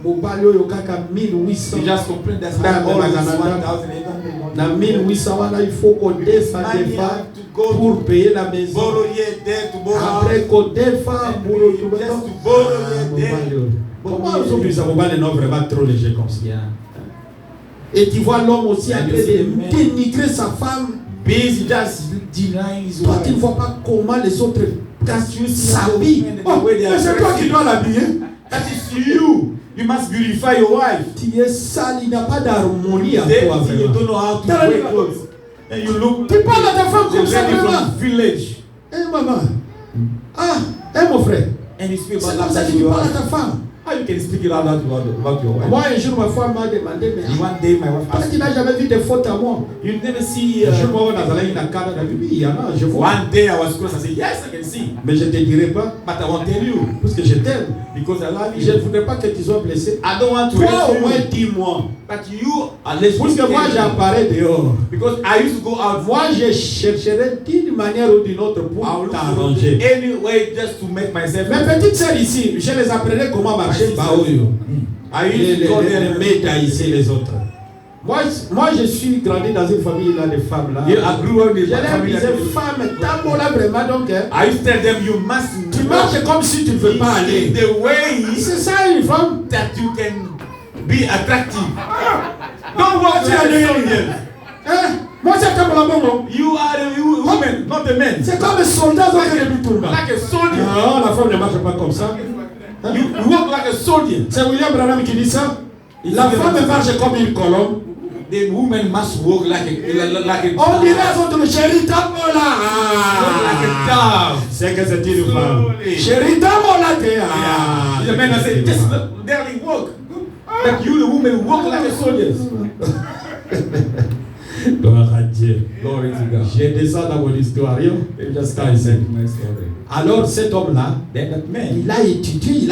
Mobali oyo kaka 1800. You just complain that's That all man is Canada. 1,800. Na 1800 wana il faut qu'on défende Man, des you femmes have to go pour payer la maison. borrow here, there, to borrow. Après qu'on défende pour le Just to borrow here, there. Comment aujourd'hui ça mobali non vraiment trop léger comme ça. Et tu vois l'homme aussi en train de dénigrer sa femme. Busy just denying his Toi tu ne wife. vois pas comment les autres Can't you see s'habillent. the Oh, way they mais are c'est toi qui dressing? dois l'habiller. That is you. You must beautify your wife. Tu es sale, il n'y a pas d'harmonie en Then toi you vraiment. don't know how to Tell wear me. clothes. And you look Tu parles à ta femme the comme ça lady vraiment. from village. Eh maman. Ah, mon frère. And you speak C'est about comme ça that que to tu your parles à wife. ta femme. How you can speak it out loud about your wife? Moi, un jour, ma femme m'a demandé, mais One day my wife parce asked qu'il n'a jamais vu des fautes à moi. me, you never see. Un jour, moi, on a allé dans la cadre de oui, il y en a, je vois. One day I was close. I said, yes, I can see. Mais je ne te dirai pas, But I won't tell you parce que je t'aime. because I love Je ne you. voudrais pas que tu sois blessé. I don't want to Toi, hurt au moins, you. dis-moi. But you, unless you Parce que moi, tell me. j'apparais dehors. Because I used to go out. Moi, je chercherai d'une manière ou d'une autre I pour will t'arranger. any way just to make myself. Mes petites sœurs ici, je les apprenais comment marcher. Bah, oui. I Les used to go there. médailles ici, les autres. Moi, je suis grandi dans une famille là, de femmes là. Yeah, I grew up in Je a leur family disais, that- femme, t'as là vraiment donc. Hein, I used to tell them you must tu marches comme si tu ne veux pas aller. the way C'est ça une femme. that you can be attractive. Don't walk Tu like as a dit. soldier. Hein? Moi, c'est comme la bongo. You are the woman, not the men. C'est comme un soldat dans le tournant. Like a soldier. Non, la femme ne marche pas comme ça. Hein? You walk like a soldier. C'est William Branham qui dit ça. La femme marche comme une colombe. The woman must walk like a On dirait à son tour, chérie, tape-moi like a là. dove. C'est que c'est une femme. Slowly. Chérie, tape-moi là. Yeah. The man say, just barely walk. But you, the woman, walk like a soldier. Gloire à Dieu. Glory to God. Je descends dans mon histoire. yo. Just can't say my story. Alors cet homme-là, Then that man, il a étudié,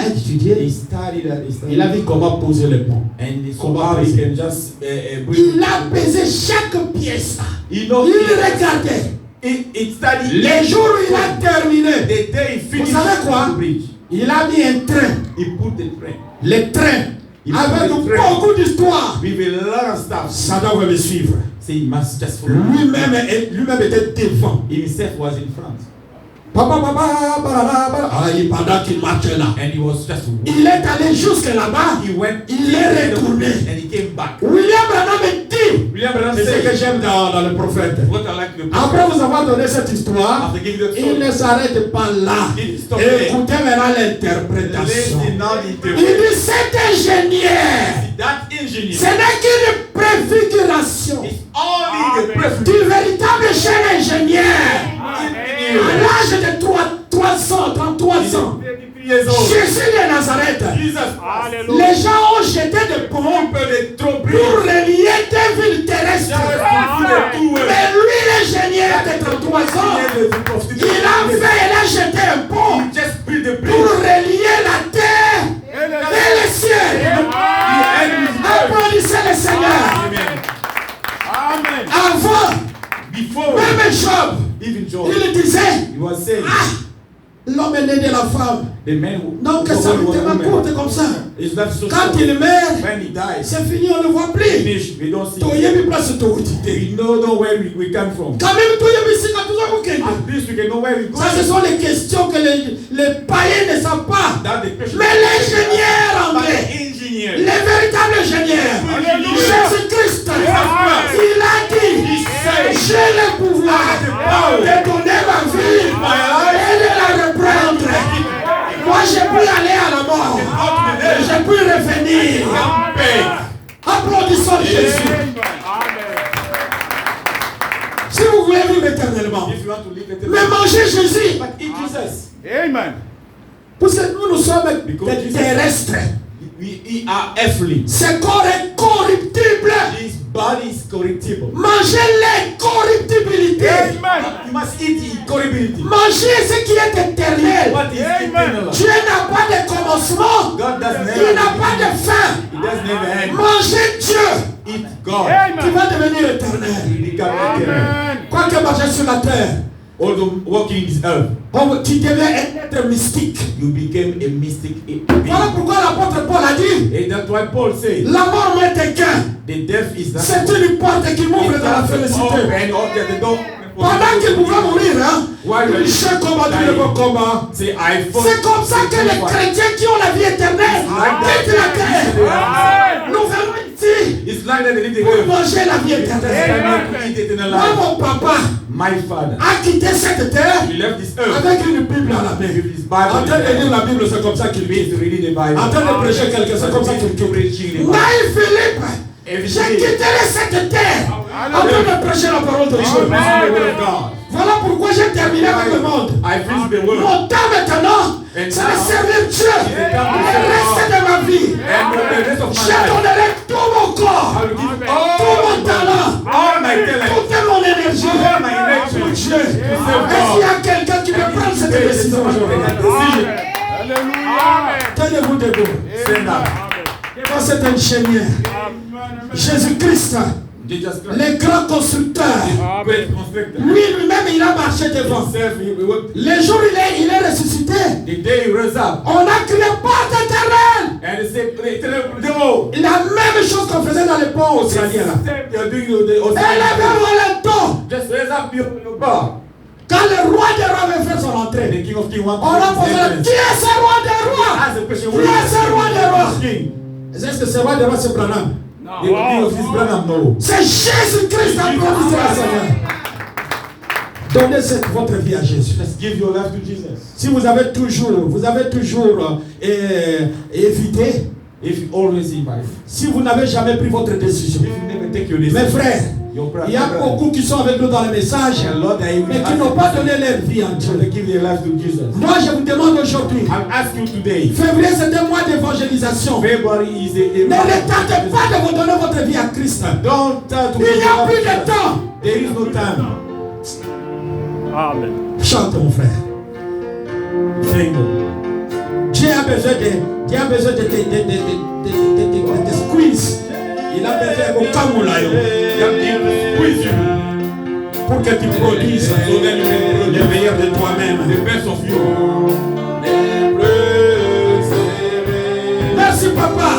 he il studied that. a vu comment poser le pont. And he Comment how he peser. can just Il a pesé chaque pièce. You know, Il regardait. he studied Les jours où il a terminé, the day he finished savez quoi? the bridge. il a mis un train. He put the train. Le train avec beaucoup d'histoire. With a lot of stuff. Satan va le suivre. So he must just follow. Lui-même était devant. Himself was in front. Pendant qu'il marchait là. And he was just Il est allé jusque là-bas. He went. Il est retourné. And he came back. William Branham dit. William Branham C'est ce said, que j'aime dans le prophète. what I like the Après vous avoir donné cette histoire, After giving the il story, ne s'arrête pas là. He stopped there. Écoutez maintenant l'interprétation. Listen now the Il interpretation. dit cet ingénieur, That engineer ce n'est qu'une préfiguration is only the du president. véritable jeune ingénieur. À l'âge de 33 ans, Jésus de Nazareth, Jesus. les gens ont jeté des pompes pour relier deux villes terrestres. Mais lui, l'ingénieur de 33 ans, il a jeté un pont Just build the pour bridge. relier la terre et le ciel. Applaudissez le Seigneur. Amen. Avant, Before, même Job, even Job, il disait, he was saying, l'homme est né de la femme. the man who Donc ça lui tellement courte comme ça. is not so Quand short. il meurt, When he dies, c'est fini, on ne voit plus. finish, we don't see. Toyebi place autorité. We know where we come from. Quand même, Toyebi ici, quand tout ça vous quitte. At least we can know where we go. Ça, ce sont les questions que les païens ne savent pas. That's the question. Mais l'ingénieur But anglais, the engineer, le véritable ingénieur, Jésus-Christ, il a dit, j'ai le pouvoir de donner ma vie et de la reprendre. Moi, j'ai pu aller à la mort. J'ai pu revenir. Applaudissons Jésus. Si vous voulez vivre éternellement, if you want to live eternally, mais mangez Jésus. but eat Jesus. Amen. Parce que nous sommes des terrestres. We are earthly. Ce corps est corruptible. His body is corruptible. Mangez l'incorruptibilité. You must eat incorruptibility. Mangez ce qui est éternel. What is eternal? Dieu n'a pas de commencement. God does Il never. n'a pas de fin. It does never end. Mangez Dieu. Eat God. Tu vas devenir éternel. You become eternal. Quoi que manger sur la terre, Although walking this earth, tu deviens un être mystique. you became a mystic Voilà being. pourquoi l'apôtre Paul a dit, And that's why Paul said, la mort m'est qu'un. the death is not. C'est une porte qui m'ouvre dans la félicité. And open the door. Pendant qu'il pouvait mourir, hein, While il dit, j'ai combattu le bon combat. Say, I fought. C'est comme ça que les chrétiens qui ont la vie éternelle quittent la terre. Nous venons ici It's like that they live the pour earth. manger la vie éternelle. To eat eternal Moi, life. mon papa My father, a quitté cette terre he left this earth avec une Bible à la main. with his En Bible. train de lire la Bible, c'est comme ça qu'il He vit. is reading the Bible. En train de prêcher quelqu'un, c'est comme ça qu'il vit. preaching the Bible. Naïf Philippe, Every j'ai day. quitté cette terre en train de prêcher la parole de Dieu. Preaching the word of God. Voilà pourquoi j'ai terminé avec le monde. I preach the word. Mon temps maintenant, c'est de servir Dieu le reste de ma vie. And for the rest of Je my life, donnerai tout mon corps, I will give tout mon talent, all my talent, toute mon énergie all my energy pour Dieu. to serve Est-ce qu'il y God. a quelqu'un qui peut prendre cette décision aujourd'hui? Tenez-vous debout. Stand up. Devant cet ingénieur, Jésus-Christ, Jesus Christ. le grand constructeur, Great constructor. lui-même, il a marché devant. Himself, he worked. Le jour où il est ressuscité, The day he rose up, on a crié porte éternelle. and he said, no. La même chose qu'on faisait dans les ponts australiens là. You're doing the Élevez-moi le dos. Just raise up your bar. Quand le roi des rois veut faire son entrée, The king of kings wants on a posé to qui est ce roi des rois? Ask the question, Qui est ce roi des rois? king? Est-ce que ce roi des rois c'est Branham? The king of his brother, no. C'est Jésus-Christ, applaudissez le Seigneur. Donnez votre vie à Jésus. Just give your life to Jesus. Si vous avez toujours évité, If you always invite, si vous n'avez jamais pris votre décision, if you never take your mes decision, frères, your brother, il y a beaucoup qui sont avec nous dans le message, and Lord, I mais qui n'ont pas donné leur vie en to Dieu. give their life to Jesus. Moi, je vous demande aujourd'hui, I'm asking you today. février c'est un mois d'évangélisation. February is Ne retardez pas de vous donner votre vie à Christ. Don't try to Il n'y a plus de temps. There is no time. Amen. Chante mon frère. Sing. Dieu a besoin de te squeeze. Il a besoin de camulayo With you. pour que tu produises le meilleur de toi-même. The best of you. Merci papa.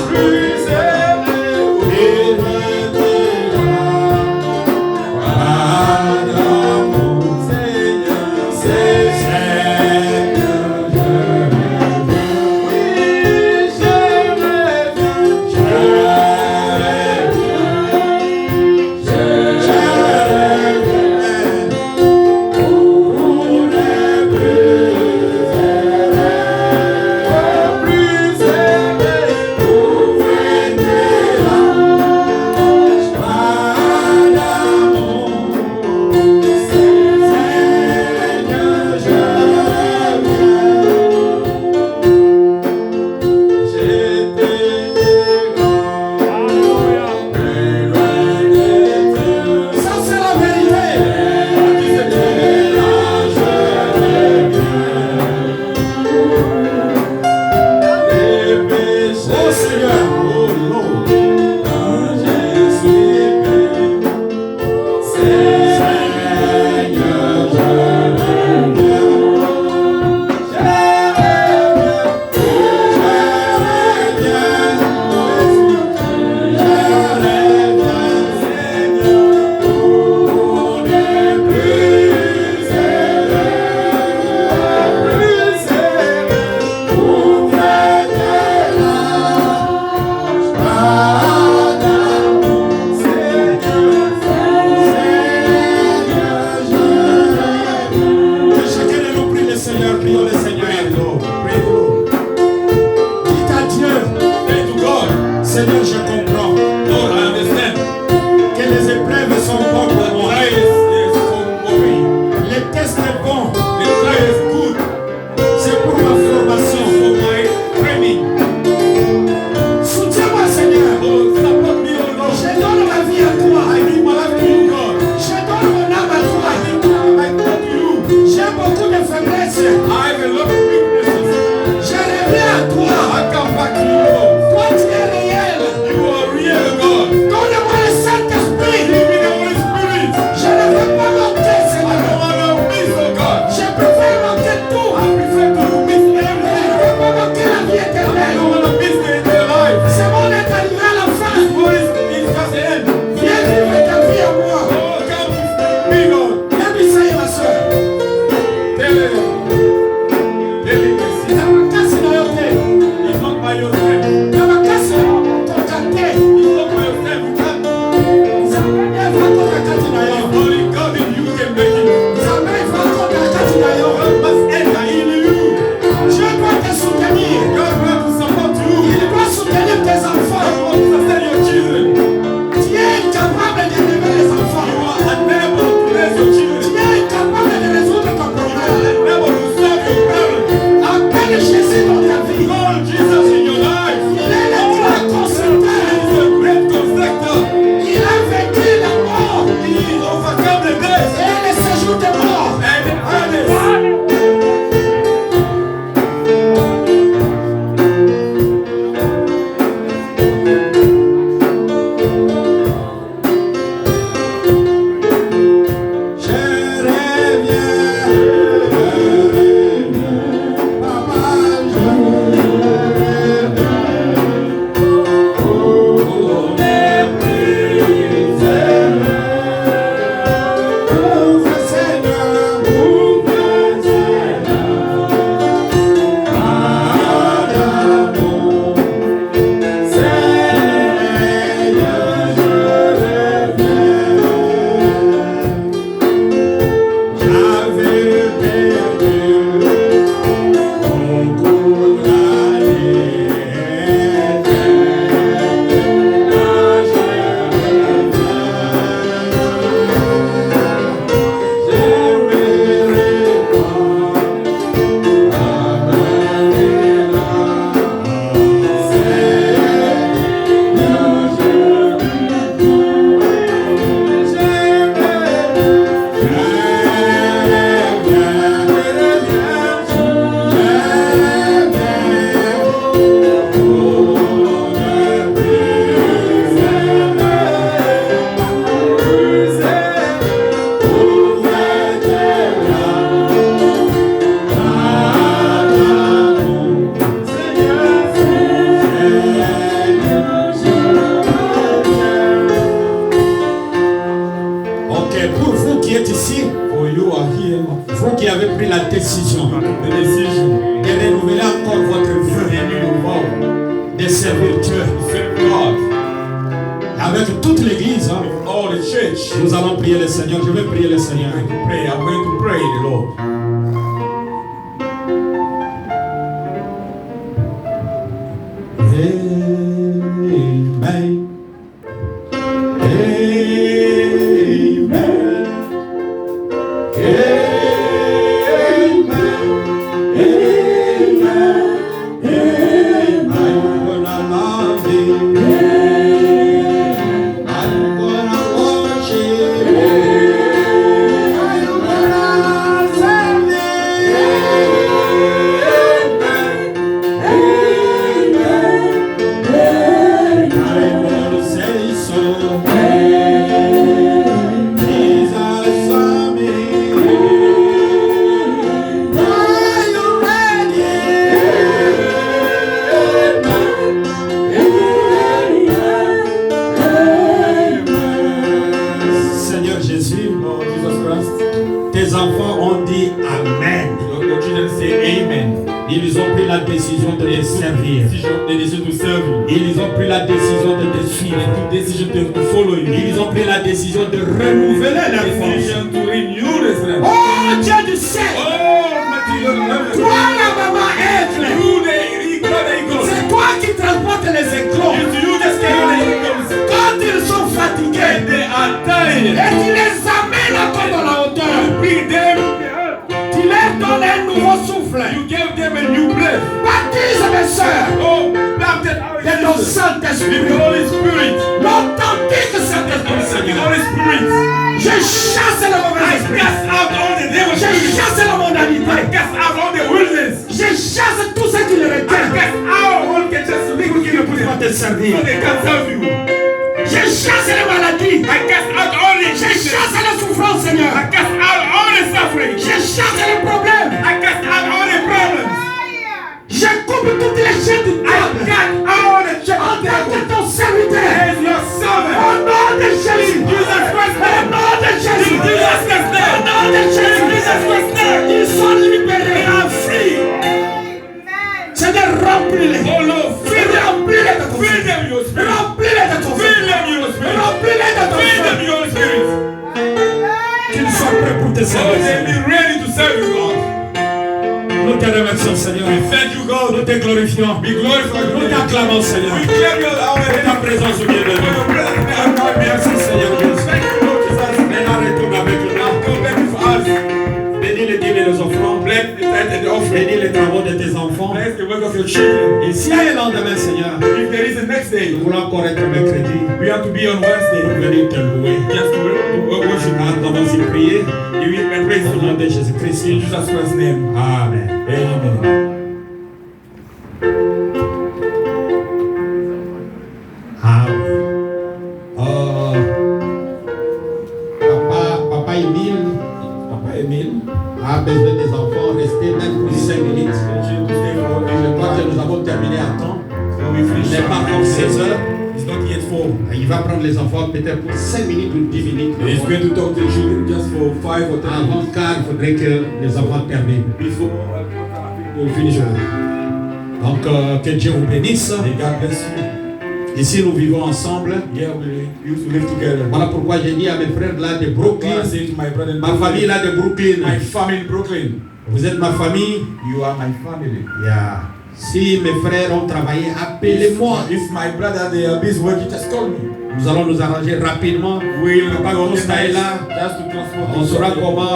Seigneur, je comprends. Lord, I understand. Que les épreuves sont bonnes pour moi. Trials is for me. Les tests sont bons. The trial is good C'est pour ma formation. for my training. Soutiens-moi, Seigneur. Lord, support me, oh Lord. Je donne ma vie à toi. I give my life to you, God. Je donne mon âme à toi. I give my life to you. J'ai beaucoup de faiblesses. I have a lot of weaknesses. Je reviens à toi. I come back to you, Lord. Toi, tu es réel. You are real, God. Donne-moi le Saint-Esprit. Give me the Holy Spirit. Je ne veux pas manquer, I Seigneur. don't want to miss, oh God. Je préfère manquer tout. I prefer to miss Je ne everything. veux pas manquer la vie I éternelle. don't want to miss the eternal life. C'est bon d'être arrivé à la fin. What is just the end? Viens vivre ta vie à moi. Oh, come to me, Lord. Viens lui saluer, ma soeur. Tell him. Tell him to sit. Namakasi na yote. It's not by yourself. Namakasi na kokate. It's not by yourself. You can't. Nzambe vako kakati na yo. Only God in you can make it. Nzambe vako kakati na yo. God must enter in you. Dieu doit te soutenir. God wants to support you. Il doit soutenir tes God enfants. wants to sustain your children. Tu es incapable d'élever les enfants. You are unable to raise your Tu children. es incapable de résoudre ton problème. Unable to solve your problem. Appelle Jésus dans ta vie. Call Jesus in your life. Il est le grand He's constructeur. a great constructor. Il a vaincu la mort He overcome the death et le séjour des morts. and the hardest. Je reviens, papa, je reviens. Pour les prisonniers, ouvre Seigneur, ouvre Seigneur. Pardonne-moi, Seigneur, je reviens. J'avais perdu mon condamné. Là je reviens. Ok, pour vous qui êtes ici, For you are here. vous qui avez pris la décision The decision. de renouveler encore votre vœu Renew your vow. de servir Dieu Serve God. avec toute l'église, hein, With all the church. nous allons prier le Seigneur. Je vais prier le Seigneur. Pray. I'm going to pray the Lord. Amen. Seigneur Jésus, Lord Jesus Christ. tes enfants ont dit Amen. Your children say amen. Ils ont pris la décision de te servir. They decide to serve you. Ils ont pris la décision de te suivre. They decide to follow you. Ils ont pris la décision de renouveler leur force. Decision to renew the strength. Oh Dieu du ciel, Almighty God, toi la maman Ève, you the eagle, c'est toi qui transportes les éclats. you just higher. Et tu les amènes encore dans la hauteur. Bring them. Tu leur donnes un nouveau souffle. You give them a new breath. Baptise mes soeurs Oh, baptize de ton with Saint-Esprit. the Holy Spirit. L'authentique The Saint-Esprit. Holy Spirit. Je chasse le mauvais I esprit. cast out all the devils. Je chasse la I mondanité. cast out all the wilderness. Je chasse tout ce qui le I retient. cast out all the just Pour qu'il ne puisse pas te servir. so they can't serve you. Je chasse les maladies. I cast out all the Je chasse la souffrance, Seigneur. I cast out all the suffering. Je chasse les problèmes. I cast out all the problems. Je coupe toutes les chaînes du I diable. cast out the En tant que devil. ton serviteur. As your Au servant. nom de Jésus. Jesus Christ Au name. nom de Jésus. In Jesus Christ Au name. nom de Jésus. Jesus Christ name. Ils sont libérés. Free. Seigneur, remplis-les. Oh Lord, fill them. Remplis-les de ton Fill feu. them your spirit. Remplis-les de ton Fill feu. them your spirit. Remplis-les de ton Fill them feu. your spirit. Qu'ils soient prêts pour te So they servir. be ready to serve you, God. Nous te remercions, Seigneur. We thank you, God. Nous te glorifions. Be glorified. Nous t'acclamons, Seigneur. We claim your Ta our présence vient de nous. Merci, Seigneur Jésus. Thank you, Lord Jesus. Maintenant, retourne avec nous. Come back with us. Bénis les dîmes et les offrandes. Bless the tithe and the offering. Bénis les travaux de tes enfants. Bless the work of your children. Et s'il y a un lendemain, Seigneur, If there is a next day, nous voulons encore être mercredi. we have to be on Pour Wednesday. venir te louer. Just to worship. Nous allons y prier. You will praise Au the nom Lord. de In Jésus-Christ. Jesus Christ's name. Amen. Amen. Ah oui. Papa Émile Papa Emile. a besoin des enfants. Restez même pour 5 minutes. Je crois que nous avons terminé à temps. So we Il finish n'est pas encore 16 heures. It's not yet 4. Il va prendre les enfants peut-être pour 5 minutes ou 10 minutes. He's going to talk to the children just for 5 or 10 Avant minutes. car il faudrait que les enfants terminent. Before we finish. Donc que Dieu vous bénisse. May God bless you. Ici nous vivons ensemble. Yeah, we used to live together. Voilà pourquoi j'ai dit à mes frères là de I Brooklyn. say to my brother in Ma famille là de Brooklyn. my family in Brooklyn, Vous êtes ma famille. you are my family. Yeah. Si mes frères ont travaillé, appelez-moi. If my brother they are busy working, just call me. Nous allons nous arranger rapidement. We'll Papa Costa est là. just to transport. On saura comment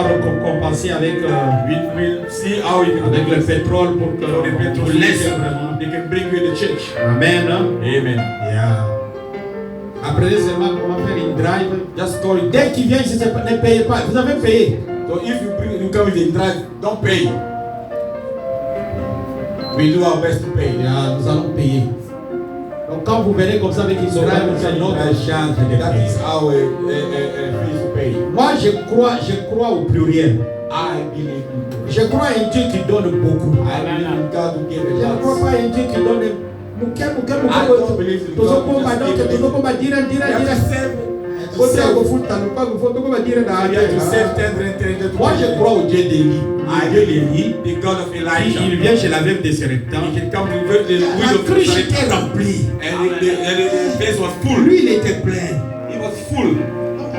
compenser avec, We'll see how we can avec le pétrole pour que the petrol on laisse vraiment. they can bring you in the church. Amen. Hein? Amen. Yeah. Après seulement comment faire une drive. Just call it. Dès qu'il vient ici, ne payez pas. Vous avez payé. So if you come with a drive, don't pay. We do our best to pay. Yeah, nous allons payer. Donc quand vous venez comme ça avec une So drive, that c'est notre charge de that payer. is our fees to pay. Moi, je crois au pluriel. I believe in God. Je crois à un Dieu qui donne beaucoup. I believe in God who gave Je ne a crois lot. pas à un Dieu qui donne I don't believe in God. Tozokoma donc tozokoma dira You have to save. kote ya kofuta lupa kufuta tokoma dira na You have to save ate. 10. Moi je crois au Dieu d'Élie. I Dieu believe d'Élie. the God of Il Elijah. vient chez la veuve de Serepta. He can come to the La widow cruche of était Sarepta. remplie. And the place was full. Lui il était plein. It was full.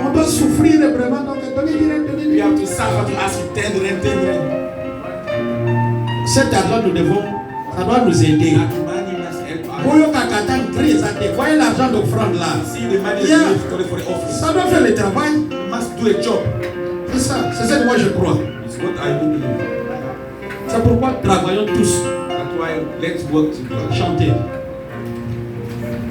On doit souffrir vraiment donc donnez We have to suffer to ask you 10. Cet argent nous devons, ça doit nous aider. That money must help us. Pour voyez l'argent d'offrande là. See the money Yeah. is collected for the office. Ça doit faire le travail. You must do a job. C'est ça que moi je crois. It's what I do believe. C'est pourquoi travaillons tous. That's why let's work together. Chanter.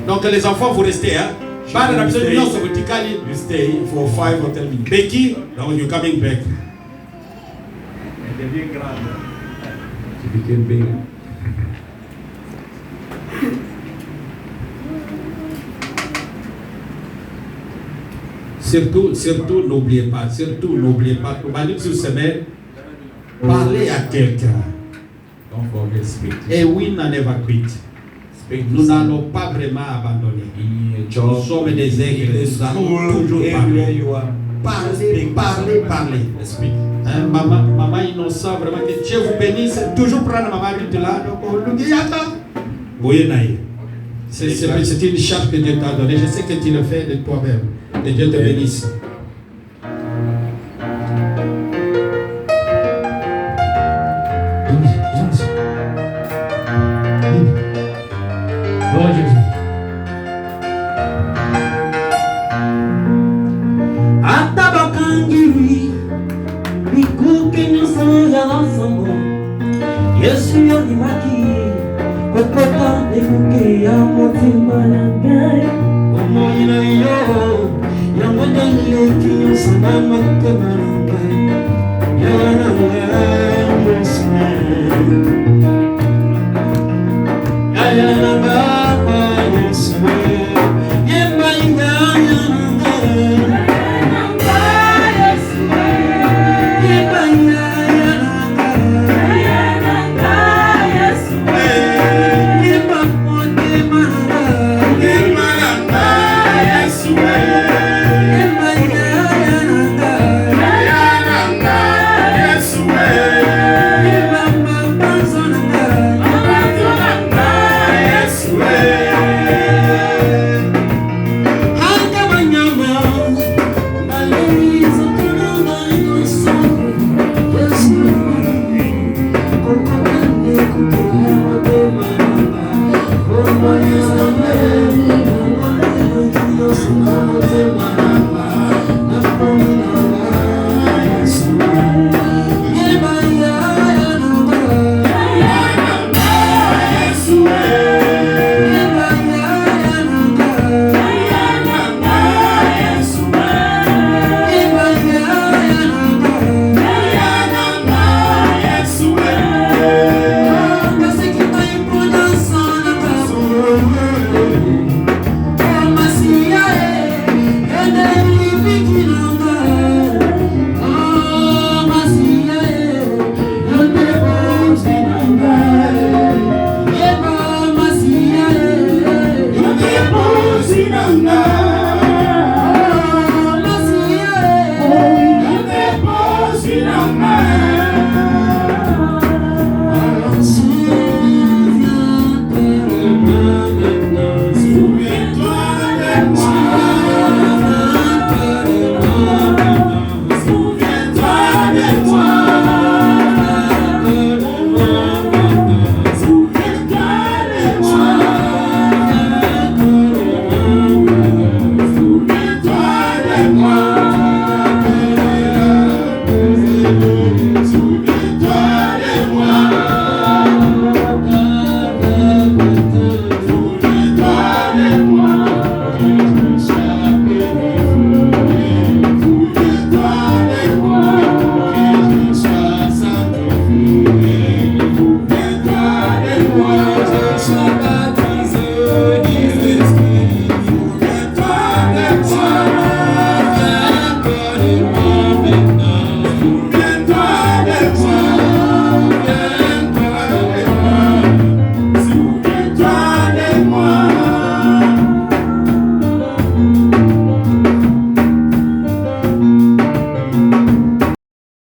Donc les enfants, vous restez, hein? Pas de l'absolu, non, c'est votre cali. You stay for 5 or 10 minutes. Becky, now you're coming back. You became big. Surtout, n'oubliez pas, on va dire sur semaine, parlez à quelqu'un. Don't forget speak. Et we never quit. Speak to Nous someone. n'allons pas vraiment abandonner. In your Nous job, sommes des aigles, in the nous allons school, toujours everywhere parler. you are. Parlez. Speak. Hein, maman innocent, vraiment que Dieu vous bénisse. Toujours prendre maman Ruth là. Donc, vous voyez, Naïe. C'est une charge que Dieu t'a donnée. Je sais que tu le fais de toi-même. Que Dieu te bénisse. Oh Jésus. okota ekuke ya motema na ngai omoi na yo yango nde leki nyonso na motema na ngai yawa na ngai mosina yaya na ngai yesu